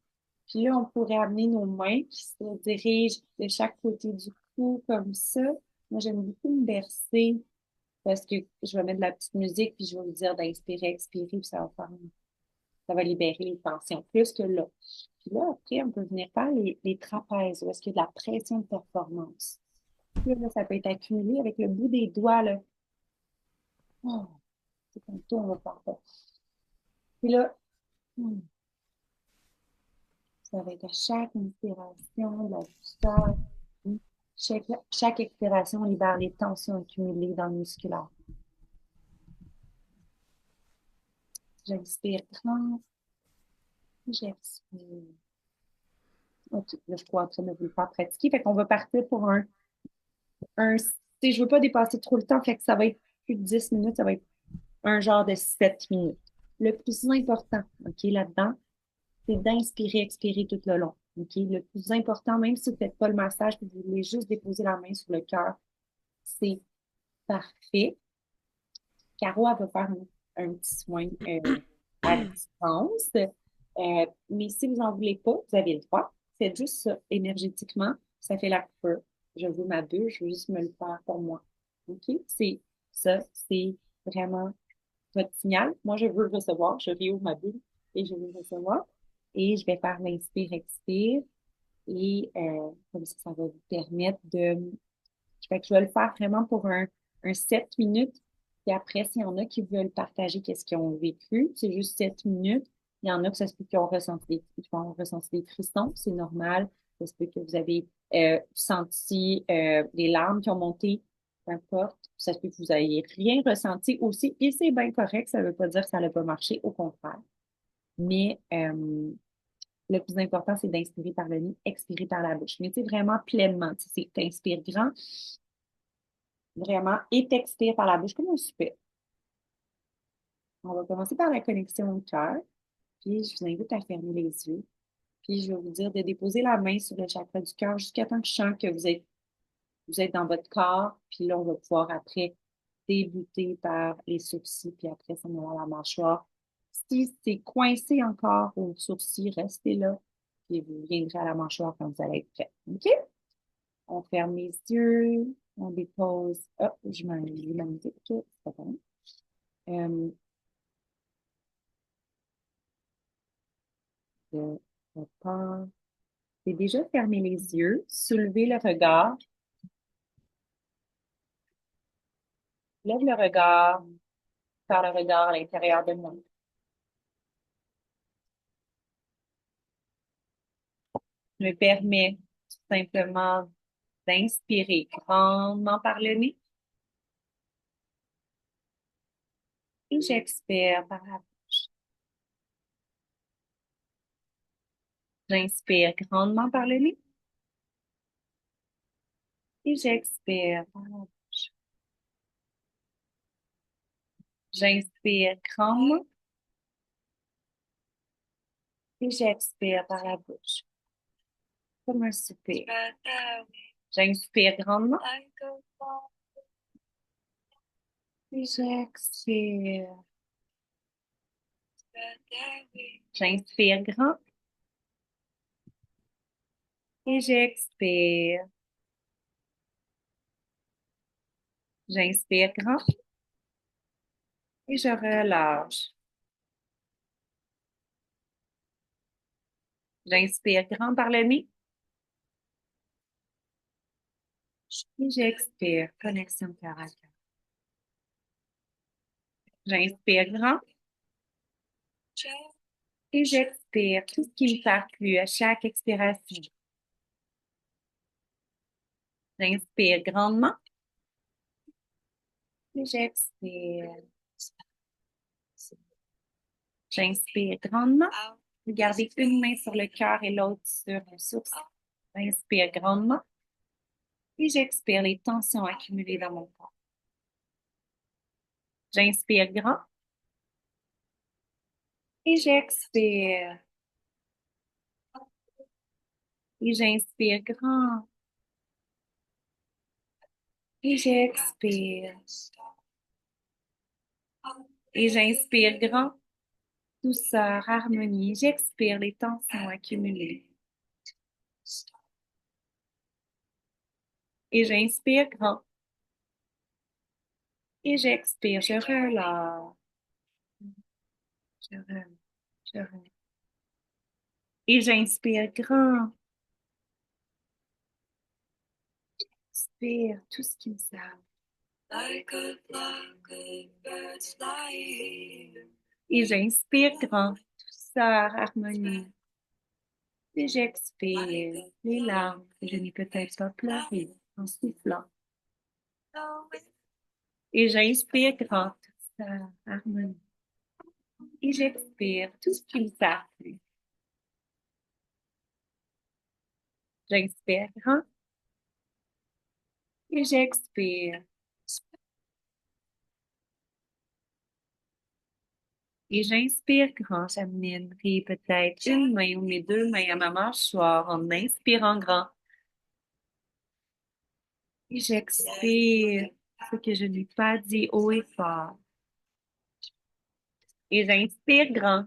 Puis là, on pourrait amener nos mains qui se dirigent de chaque côté du cou, comme ça. Moi, j'aime beaucoup me bercer parce que je vais mettre de la petite musique, puis je vais vous dire d'inspirer, expirer, puis ça va libérer les tensions, plus que là. Puis là, après, on peut venir faire les trapèzes, où est-ce qu'il y a de la pression de performance. Puis là, ça peut être accumulé avec le bout des doigts, là. Oh, c'est comme ça, on va faire ça. Puis là, hmm, ça va être à chaque inspiration, de la douceur. Chaque expiration, on libère les tensions accumulées dans le musculaire. J'inspire grand, j'expire. OK, là, je suis en train de vous le faire pratiquer. Fait qu'on va partir pour tu sais, je veux pas dépasser trop le temps, fait que ça va être plus de 10 minutes, ça va être un genre de 7 minutes. Le plus important, OK, là-dedans, c'est d'inspirer, expirer tout le long. OK? Le plus important, même si vous ne faites pas le massage, vous voulez juste déposer la main sur le cœur, c'est parfait. Caro, elle va faire un petit soin à distance. Mais si vous n'en voulez pas, vous avez le droit. Faites juste ça énergétiquement. Ça fait la coupure. Je veux ma bulle, je veux juste me le faire pour moi. OK? C'est vraiment votre signal. Moi, je veux recevoir. Je réouvre ma bulle et je veux recevoir. Et je vais faire l'inspire, expire. Et comme ça va vous permettre de... Fait que je vais le faire vraiment pour un 7 minutes. Et après, s'il y en a qui veulent partager qu'est-ce qu'ils ont vécu, c'est juste 7 minutes. Il y en a que ça se peut qu'ils ont ressenti qui vont ressentir des frissons, c'est normal. Ça se peut que vous avez senti des larmes qui ont monté, peu importe. Ça se peut que vous n'ayez rien ressenti aussi. Et c'est bien correct, ça ne veut pas dire que ça n'a pas marché, au contraire. Mais le plus important, c'est d'inspirer par le nez, expirer par la bouche. Mais tu sais, vraiment pleinement. Tu inspires grand, vraiment, et t'expires par la bouche comme un souper. On va commencer par la connexion au cœur. Puis, je vous invite à fermer les yeux. Puis, je vais vous dire de déposer la main sur le chakra du cœur jusqu'à temps que je sens que vous êtes dans votre corps. Puis là, on va pouvoir après débuter par les sourcils. Puis après, ça va à la mâchoire. Si c'est coincé encore au sourcil, restez là. Puis vous viendrez à la mâchoire quand vous allez être prêt. OK? On ferme les yeux. On dépose. Oh, je m'enlève la musique. C'est pas bon. je pense. J'ai déjà fermé les yeux, soulevé le regard, lève le regard, faire le regard à l'intérieur de moi. Je me permets tout simplement d'inspirer grandement par le nez et j'expire par la bouche. J'inspire grandement par le nez et j'expire par la bouche. J'inspire grandement et j'expire par la bouche, comme un soupir. J'inspire grandement et j'expire. J'inspire grand et j'expire. J'inspire grand et je relâche. J'inspire grand par le nez et j'expire. Connexion cœur à cœur. J'inspire grand et j'expire tout ce qui me sert plus à chaque expiration. J'inspire grandement et j'expire. J'inspire grandement. Gardez une main sur le cœur et l'autre sur le sourcil. J'inspire grandement et j'expire les tensions accumulées dans mon corps. J'inspire grand et j'expire. Et j'inspire grand et j'expire. Et j'inspire grand, douceur, harmonie. J'expire les tensions accumulées. Et j'inspire grand. Et j'expire, je relâche. Je relâche, je relâche. Et j'inspire grand. J'inspire tout ce qui me sert. Et j'inspire grand, douceur, harmonie. Et j'expire les larmes que je n'ai peut-être pas pleurées en soufflant. Et j'inspire grand, douceur, harmonie. Et j'expire tout ce qui me sert plus. J'inspire grand et j'expire. Et j'inspire grand, j'amènerai peut-être une main ou mes deux mains à ma mâchoire en inspirant grand. Et j'expire ce que je n'ai pas dit haut et fort. Et j'inspire grand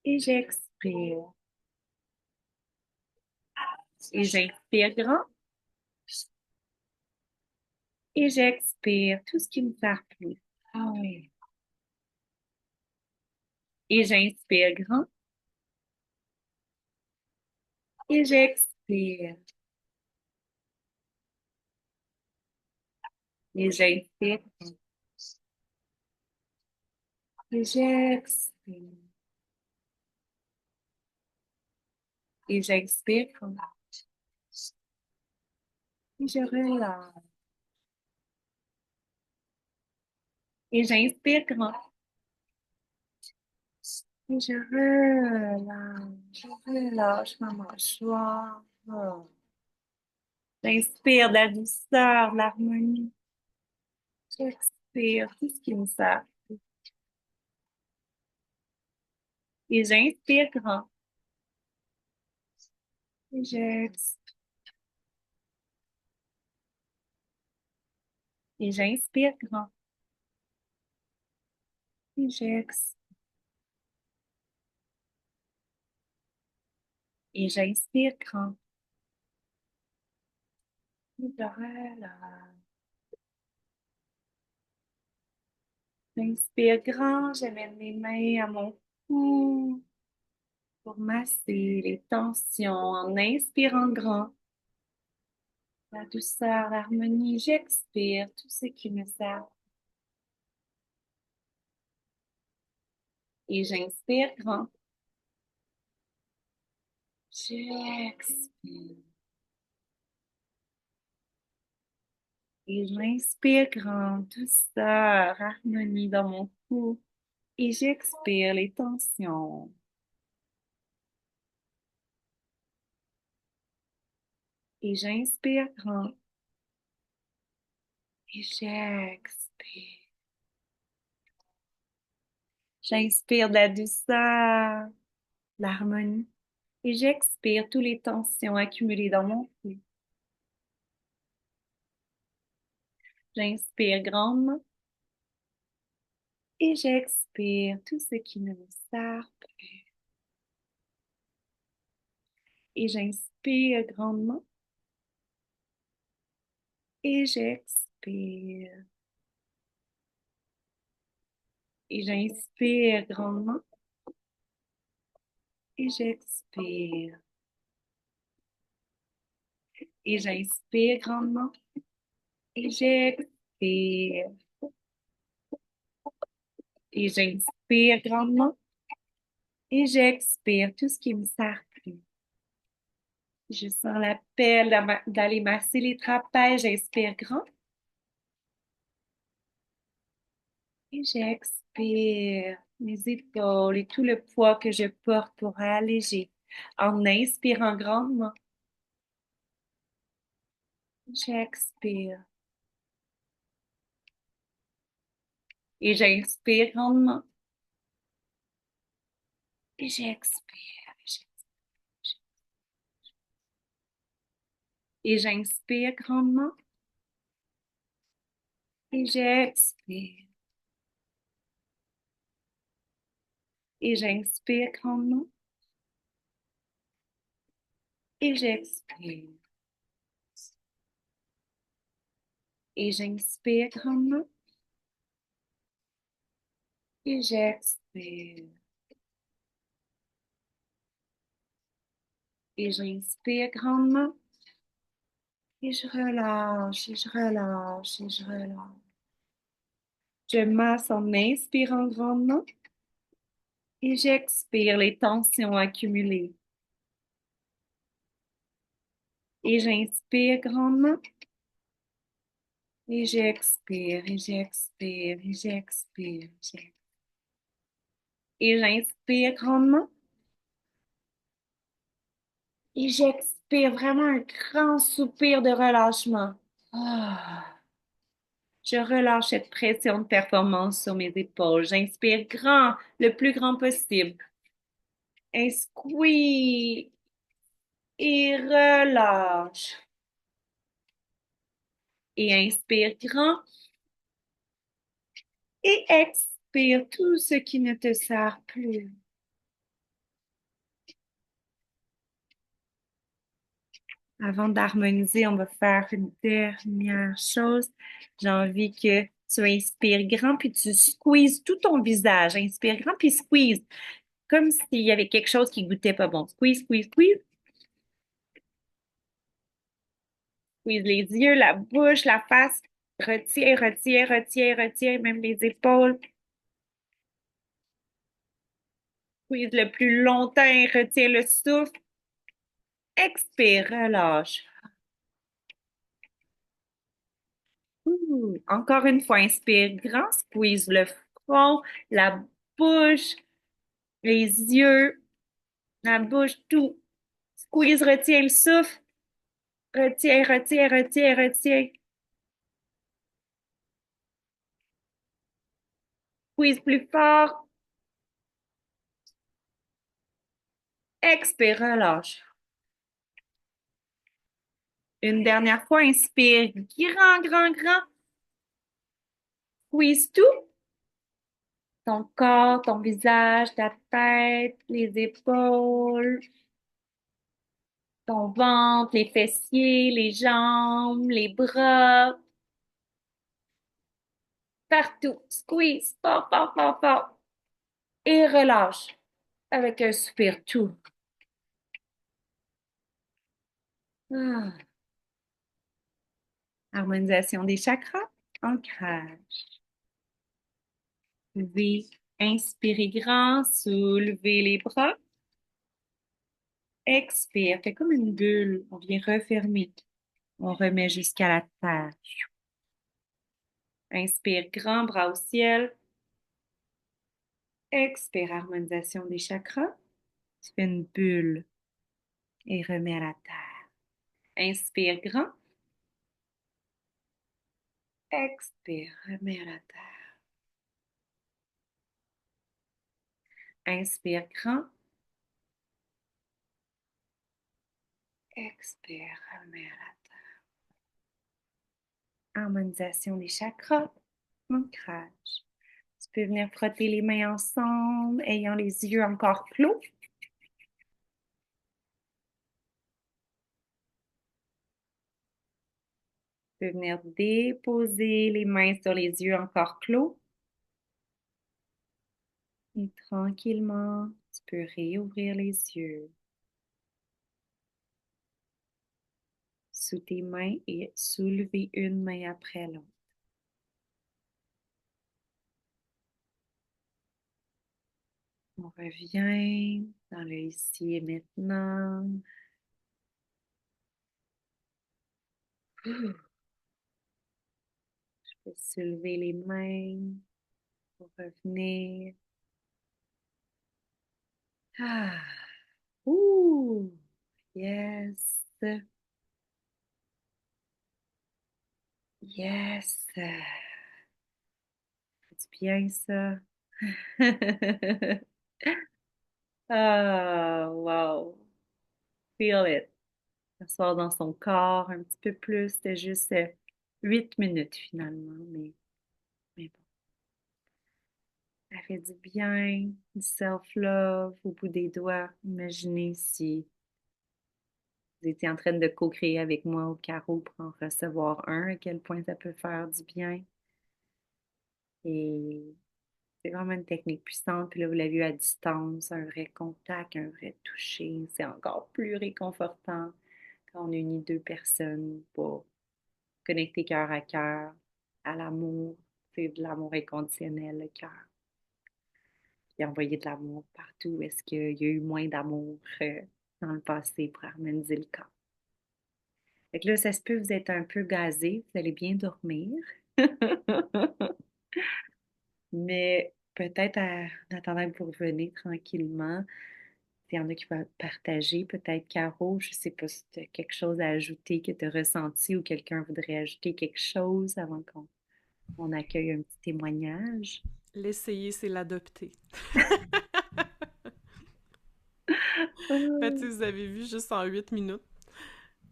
et j'expire. Et j'inspire grand et j'expire tout ce qui me sert plus. Ah oui. Et j'inspire grand et j'expire. Et j'inspire et j'expire. Et j'expire comme et je relâche. Et j'inspire grand et je relâche. Je relâche ma mâchoire. Oh. J'inspire de la douceur, de l'harmonie. J'expire tout ce qui me sert. Et j'inspire grand. Et j'expire. Et j'inspire grand. Et j'expire. Et j'inspire grand. Et je relâche. J'inspire grand, j'amène mes mains à mon cou. pour masser les tensions en inspirant grand. La douceur, l'harmonie, j'expire tout ce qui me sert. Et j'inspire grand. J'expire. Et j'inspire grand, douceur, harmonie dans mon cou. Et j'expire les tensions. Et j'inspire grand. Et j'expire. J'inspire de la douceur, de l'harmonie. Et j'expire toutes les tensions accumulées dans mon cou. J'inspire grandement. Et j'expire tout ce qui ne me sert plus. Et j'inspire grandement. Et j'expire. Et j'inspire grandement. Et j'expire. Et j'inspire grandement. Et j'expire. Et j'inspire grandement. Et j'expire tout ce qui me sert plus. Je sens l'appel d'aller masser les trapèzes. J'inspire grand. Et j'expire mes épaules et tout le poids que je porte pour alléger. En inspirant grandement. J'expire. Et j'inspire grandement. Et j'expire. Et j'inspire grandement. Et j'expire. Et j'inspire grandement. Et j'expire. Et j'inspire grandement. Et j'expire. Et j'inspire grandement. Et je relâche, et je relâche, et je relâche. Je masse en inspirant grandement. Et j'expire les tensions accumulées. Et j'inspire grandement. Et j'expire, et j'expire, et j'expire. Et j'inspire grandement. Et j'expire vraiment un grand soupir de relâchement. Ah. Je relâche cette pression de performance sur mes épaules. J'inspire grand, le plus grand possible. Un squeeze et relâche. Et inspire grand et expire tout ce qui ne te sert plus. Avant d'harmoniser, on va faire une dernière chose. J'ai envie que tu inspires grand puis tu squeezes tout ton visage. Inspire grand puis squeeze. Comme s'il y avait quelque chose qui goûtait pas bon. Squeeze, squeeze, squeeze. Squeeze les yeux, la bouche, la face. Retiens, retiens, retiens, retiens, même les épaules. Squeeze le plus longtemps, retiens le souffle. Expire, relâche. Encore une fois, inspire grand, squeeze le front, la bouche, les yeux, la bouche, tout. Squeeze, retiens le souffle. Retiens, retiens, retiens, retiens. Squeeze plus fort. Expire, relâche. Une dernière fois, inspire grand, grand, grand. Squeeze tout. Ton corps, ton visage, ta tête, les épaules, ton ventre, les fessiers, les jambes, les bras. Partout. Squeeze, fort, fort, fort, fort. Et relâche. Avec un soupir tout. Ah. Harmonisation des chakras. Ancrage. V. Inspirez grand, soulevez les bras. Expire, fait comme une bulle. On vient refermer. On remet jusqu'à la terre. Inspire, grand bras au ciel. Expire, harmonisation des chakras. Tu fais une bulle et remets à la terre. Inspire, grand. Expire, remets à la terre. Inspire, grand. Expire, remets à la terre. Harmonisation des chakras. Ancrage. Tu peux venir frotter les mains ensemble, ayant les yeux encore clos. Tu peux venir déposer les mains sur les yeux encore clos. Et tranquillement, tu peux réouvrir les yeux sous tes mains et soulever une main après l'autre. On revient dans le ici et maintenant. Ouh. Je peux soulever les mains pour revenir. Ah. Ouh. Yes. Yes. C'est bien ça. Ah, wow. Feel it. S'asseoir dans son corps un petit peu plus. C'était juste 8 minutes finalement, mais bon. Ça fait du bien, du self-love au bout des doigts. Imaginez si vous étiez en train de co-créer avec moi au carreau pour en recevoir un, à quel point ça peut faire du bien. Et c'est vraiment une technique puissante. Puis là, vous l'avez vu à distance, un vrai contact, un vrai toucher. C'est encore plus réconfortant quand on unit deux personnes pour connecter cœur à l'amour. C'est de l'amour inconditionnel, le cœur. Puis envoyer de l'amour partout. Est-ce qu'il y a eu moins d'amour dans le passé pour harmoniser le corps? Fait que là, ça se peut, vous êtes un peu gazé, vous allez bien dormir. Mais peut-être en attendant que vous reveniez tranquillement, s'il y en a qui veulent partager, peut-être Caro, je ne sais pas si tu as quelque chose à ajouter que tu as ressenti ou quelqu'un voudrait ajouter quelque chose avant qu'on accueille un petit témoignage.
L'essayer, c'est l'adopter. Fait,
Hum.
vous avez vu juste en 8 minutes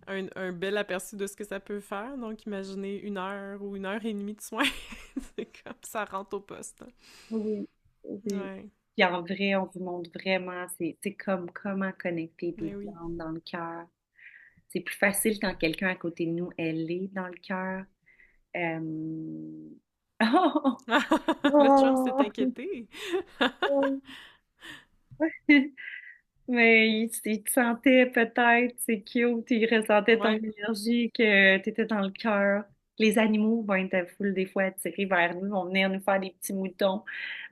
un bel aperçu de ce que ça peut faire. Donc, imaginez 1 heure ou 1 heure et demie de soins. C'est comme ça rentre au poste.
Oui, oui.
Ouais,
Puis en vrai, on vous montre vraiment, c'est comme comment connecter des
mais oui.
glandes dans le cœur. C'est plus facile quand quelqu'un à côté de nous, elle est dans le cœur. Euh,
Le chum s'est
Oh,
inquiété.
Oh. Mais il te sentait peut-être, c'est cute, il ressentait ton
Ouais.
énergie, que tu étais dans le cœur. Les animaux vont être à full des fois attirés vers nous, vont venir nous faire des petits moutons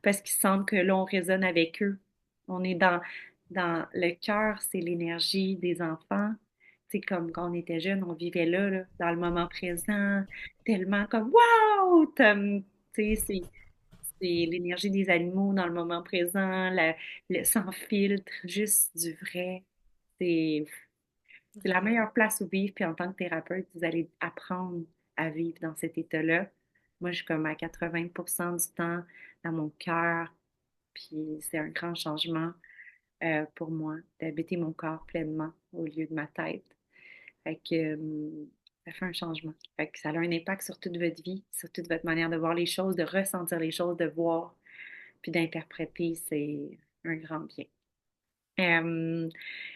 parce qu'ils sentent que là, on résonne avec eux. On est dans le cœur, c'est l'énergie des enfants. C'est comme quand on était jeune, on vivait là, dans le moment présent, tellement comme wow! Tu sais, c'est l'énergie des animaux dans le moment présent, sans filtre, juste du vrai. C'est, c'est la
Vraiment.
meilleure place où vivre. Puis en tant que thérapeute, vous allez apprendre à vivre dans cet état-là. Moi, je suis comme à 80% du temps dans mon cœur. Puis c'est un grand changement pour moi d'habiter mon corps pleinement au lieu de ma tête. Fait que ça fait un changement. Fait que ça a un impact sur toute votre vie, sur toute votre manière de voir les choses, de ressentir les choses, de voir puis d'interpréter, c'est un grand bien. Euh,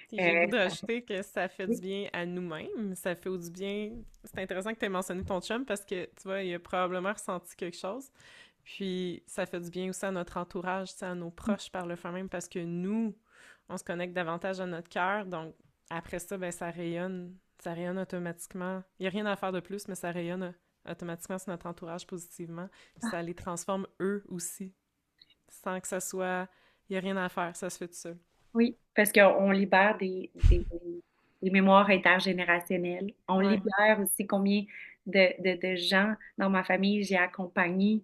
Puis j'ai le goût
euh,
d'ajouter que ça fait du
oui,
bien à nous-mêmes, ça fait du bien. C'est intéressant que tu aies mentionné ton chum parce que, tu vois, il a probablement ressenti quelque chose. Puis ça fait du bien aussi à notre entourage, tu sais, à nos proches par le fait même, parce que nous, on se connecte davantage à notre cœur. Donc après ça, ben ça rayonne automatiquement. Il n'y a rien à faire de plus, mais ça rayonne automatiquement sur notre entourage positivement. Puis ça les transforme eux aussi, sans que ça soit... Il n'y a rien à faire, ça se fait tout seul.
Oui, parce qu'on libère des mémoires intergénérationnelles. On
Ouais.
libère aussi combien de gens dans ma famille j'ai accompagné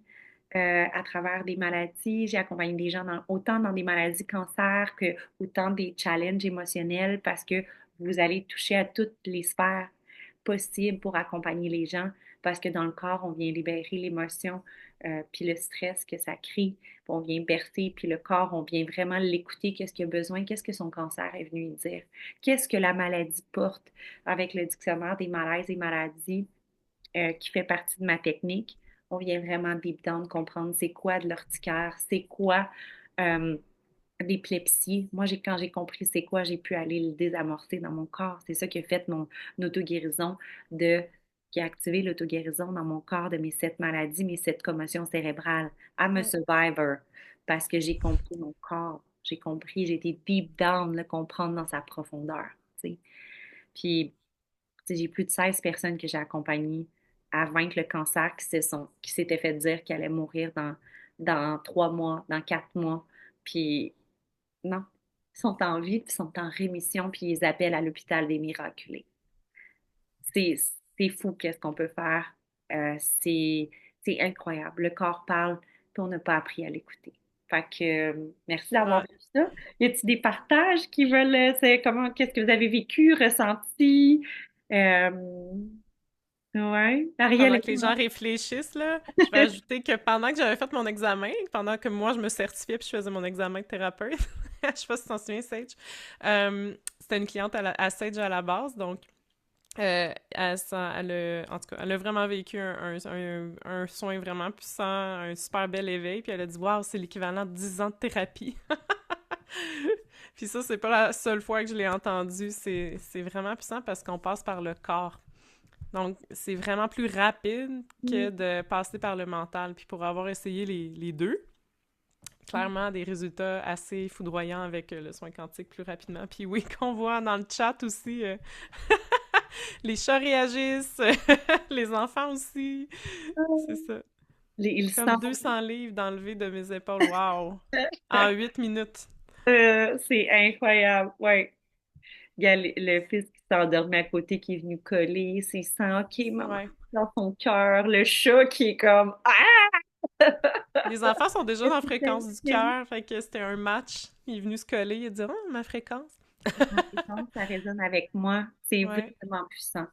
à travers des maladies. J'ai accompagné des gens autant dans des maladies cancer que autant des challenges émotionnels parce que vous allez toucher à toutes les sphères possibles pour accompagner les gens parce que dans le corps, on vient libérer l'émotion puis le stress que ça crée. On vient bercer, puis le corps, on vient vraiment l'écouter, qu'est-ce qu'il a besoin, qu'est-ce que son cancer est venu lui dire, qu'est-ce que la maladie porte avec le dictionnaire des malaises et maladies qui fait partie de ma technique. On vient vraiment deep down comprendre c'est quoi de l'urticaire, c'est quoi euh, l'épilepsie. Moi, quand j'ai compris c'est quoi, j'ai pu aller le désamorcer dans mon corps. C'est ça qui a fait mon auto-guérison de qui a activé l'auto-guérison dans mon corps de mes 7 maladies, mes 7 commotions cérébrales. I'm a
Ouais.
survivor parce que j'ai compris mon corps. J'ai compris, j'ai été deep down, le comprendre dans sa profondeur. Tu sais. Puis, tu sais, j'ai plus de 16 personnes que j'ai accompagnées à vaincre le cancer qui s'étaient fait dire qu'elles allaient mourir dans 3 mois, dans 4 mois. Puis, non. Ils sont en vie, puis ils sont en rémission, puis ils appellent à l'hôpital des miraculés. C'est, c'est fou qu'est-ce qu'on peut faire. Euh, c'est, c'est incroyable. Le corps parle, puis on n'a pas appris à l'écouter. Fait que, merci d'avoir
Ouais.
vu ça. Y a-t-il des partages qui veulent, qu'est-ce que vous avez vécu, ressenti? Euh, ouais. Ariel
Pendant
est
que les gens réfléchissent, là, je vais ajouter que pendant que j'avais fait mon examen, pendant que moi, je me certifiais puis je faisais mon examen de thérapeute, je sais pas si tu t'en souviens, Sage, c'était une cliente à Sage à la base, donc en tout cas, elle a vraiment vécu un soin vraiment puissant, un super bel éveil, puis elle a dit « Waouh, c'est l'équivalent de 10 ans de thérapie! » Puis ça, c'est pas la seule fois que je l'ai entendu, c'est vraiment puissant parce qu'on passe par le corps. Donc, c'est vraiment plus rapide que de passer par le mental. Puis pour avoir essayé les deux, clairement des résultats assez foudroyants avec le soin quantique plus rapidement. Puis oui, qu'on voit dans le chat aussi, les chats réagissent, les enfants aussi. C'est ça.
ils
Comme
sentent,
200 livres d'enlever de mes épaules. Wow! En 8 minutes.
c'est incroyable. Ouais. Il y a le fils qui s'endormait à côté qui est venu coller, c'est sent, OK, maman,
Ouais.
dans son cœur. Le chat qui est comme,
Les enfants sont déjà dans la fréquence du
ah!
cœur, fait que c'était un match. Il est venu se coller, il a dit « Oh, ma fréquence! »
Ma fréquence, ça résonne avec moi. C'est
Ouais.
vraiment puissant.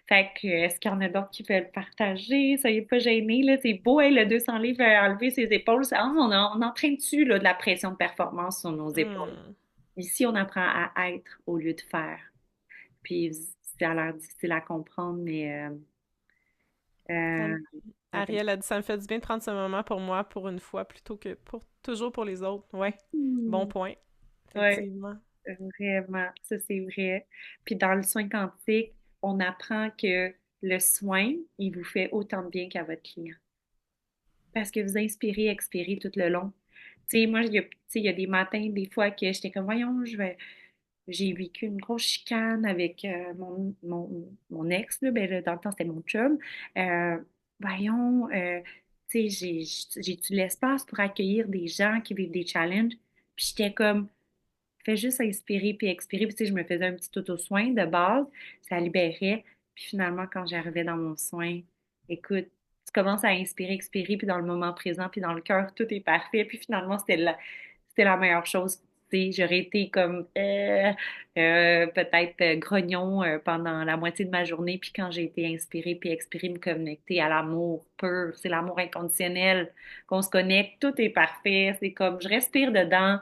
Fait que, est-ce qu'il y en a d'autres qui veulent partager? Soyez pas gênés, là. C'est beau, hein, le 200 livres à enlever ses épaules. On entraîne dessus, là, de la pression de performance sur nos épaules.
Hmm.
Ici, on apprend à être au lieu de faire. Puis, ça a l'air difficile à comprendre, mais
Ça
euh,
me-
avec...
Ariel a dit, ça me fait du bien de prendre ce moment pour moi pour une fois plutôt que pour toujours pour les autres. Ouais, bon
Hmm.
point.
Ouais,
Effectivement.
vraiment, ça c'est vrai. Puis dans le soin quantique, on apprend que le soin, il vous fait autant de bien qu'à votre client. Parce que vous inspirez, expirez tout le long. Tu sais, moi, tu sais, il y a des matins, des fois, que j'étais comme, voyons, j'ai vécu une grosse chicane avec mon ex, là, ben, là, dans le temps, c'était mon chum. Euh, voyons, tu sais, j'ai du l'espace pour accueillir des gens qui vivent des challenges. Puis j'étais comme, fais juste inspirer puis expirer. Puis, tu sais, je me faisais un petit auto-soin de base, ça libérait. Puis finalement, quand j'arrivais dans mon soin, écoute, tu commences à inspirer, expirer, puis dans le moment présent, puis dans le cœur, tout est parfait. Puis finalement, c'était la meilleure chose. Tu sais, j'aurais été comme peut-être grognon pendant la moitié de ma journée. Puis quand j'ai été inspirée puis expirée, me connecter à l'amour pur, c'est l'amour inconditionnel qu'on se connecte, tout est parfait. C'est comme je respire dedans.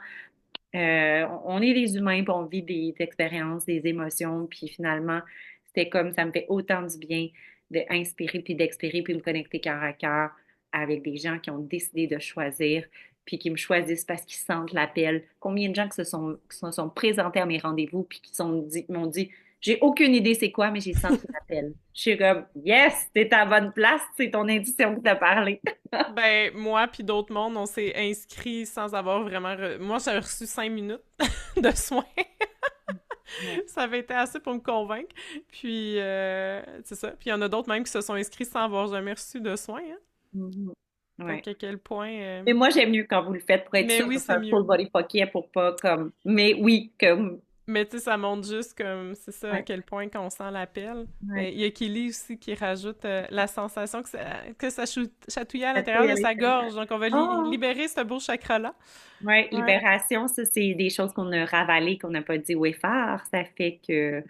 On est des humains, puis on vit des expériences, des émotions, puis finalement, c'était comme ça me fait autant du bien d'inspirer puis d'expirer puis de me connecter cœur à cœur avec des gens qui ont décidé de choisir puis qui me choisissent parce qu'ils sentent l'appel. Combien de gens qui se sont présentés à mes rendez-vous puis qui m'ont dit, J'ai aucune idée c'est quoi, mais j'ai senti l'appel. Je suis comme, yes, t'es à la bonne place, c'est ton intuition qui t'a parlé.
Ben, moi puis d'autres mondes, on s'est inscrits sans avoir vraiment... Moi, j'ai reçu 5 minutes de soins.
Ouais.
Ça avait été assez pour me convaincre. Puis, c'est ça. Puis il y en a d'autres même qui se sont inscrits sans avoir jamais reçu de soins, hein.
Mhm. Ouais.
Donc, à quel point...
Mais moi, j'aime mieux quand vous le faites pour être
Mais
sûr
oui,
de
c'est
faire
mieux.
full body pocket pour pas comme. Mais oui, comme.
Mais tu sais, ça montre juste comme, c'est ça, à
Ouais,
quel point quand on sent l'appel.
ouais.
Il y a Kelly aussi qui rajoute la sensation que ça chatouillait à
Ça peut
l'intérieur
y
de
aller
sa
tellement.
gorge. Donc, on va
Oh!
libérer ce beau chakra-là.
Ouais,
Ouais.
libération, ça, c'est des choses qu'on a ravalées, qu'on n'a pas dit oui faire. Ça fait que.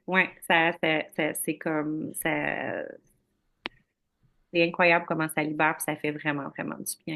Ouais, c'est comme. Ça, c'est incroyable comment ça libère, puis ça fait vraiment, vraiment du bien.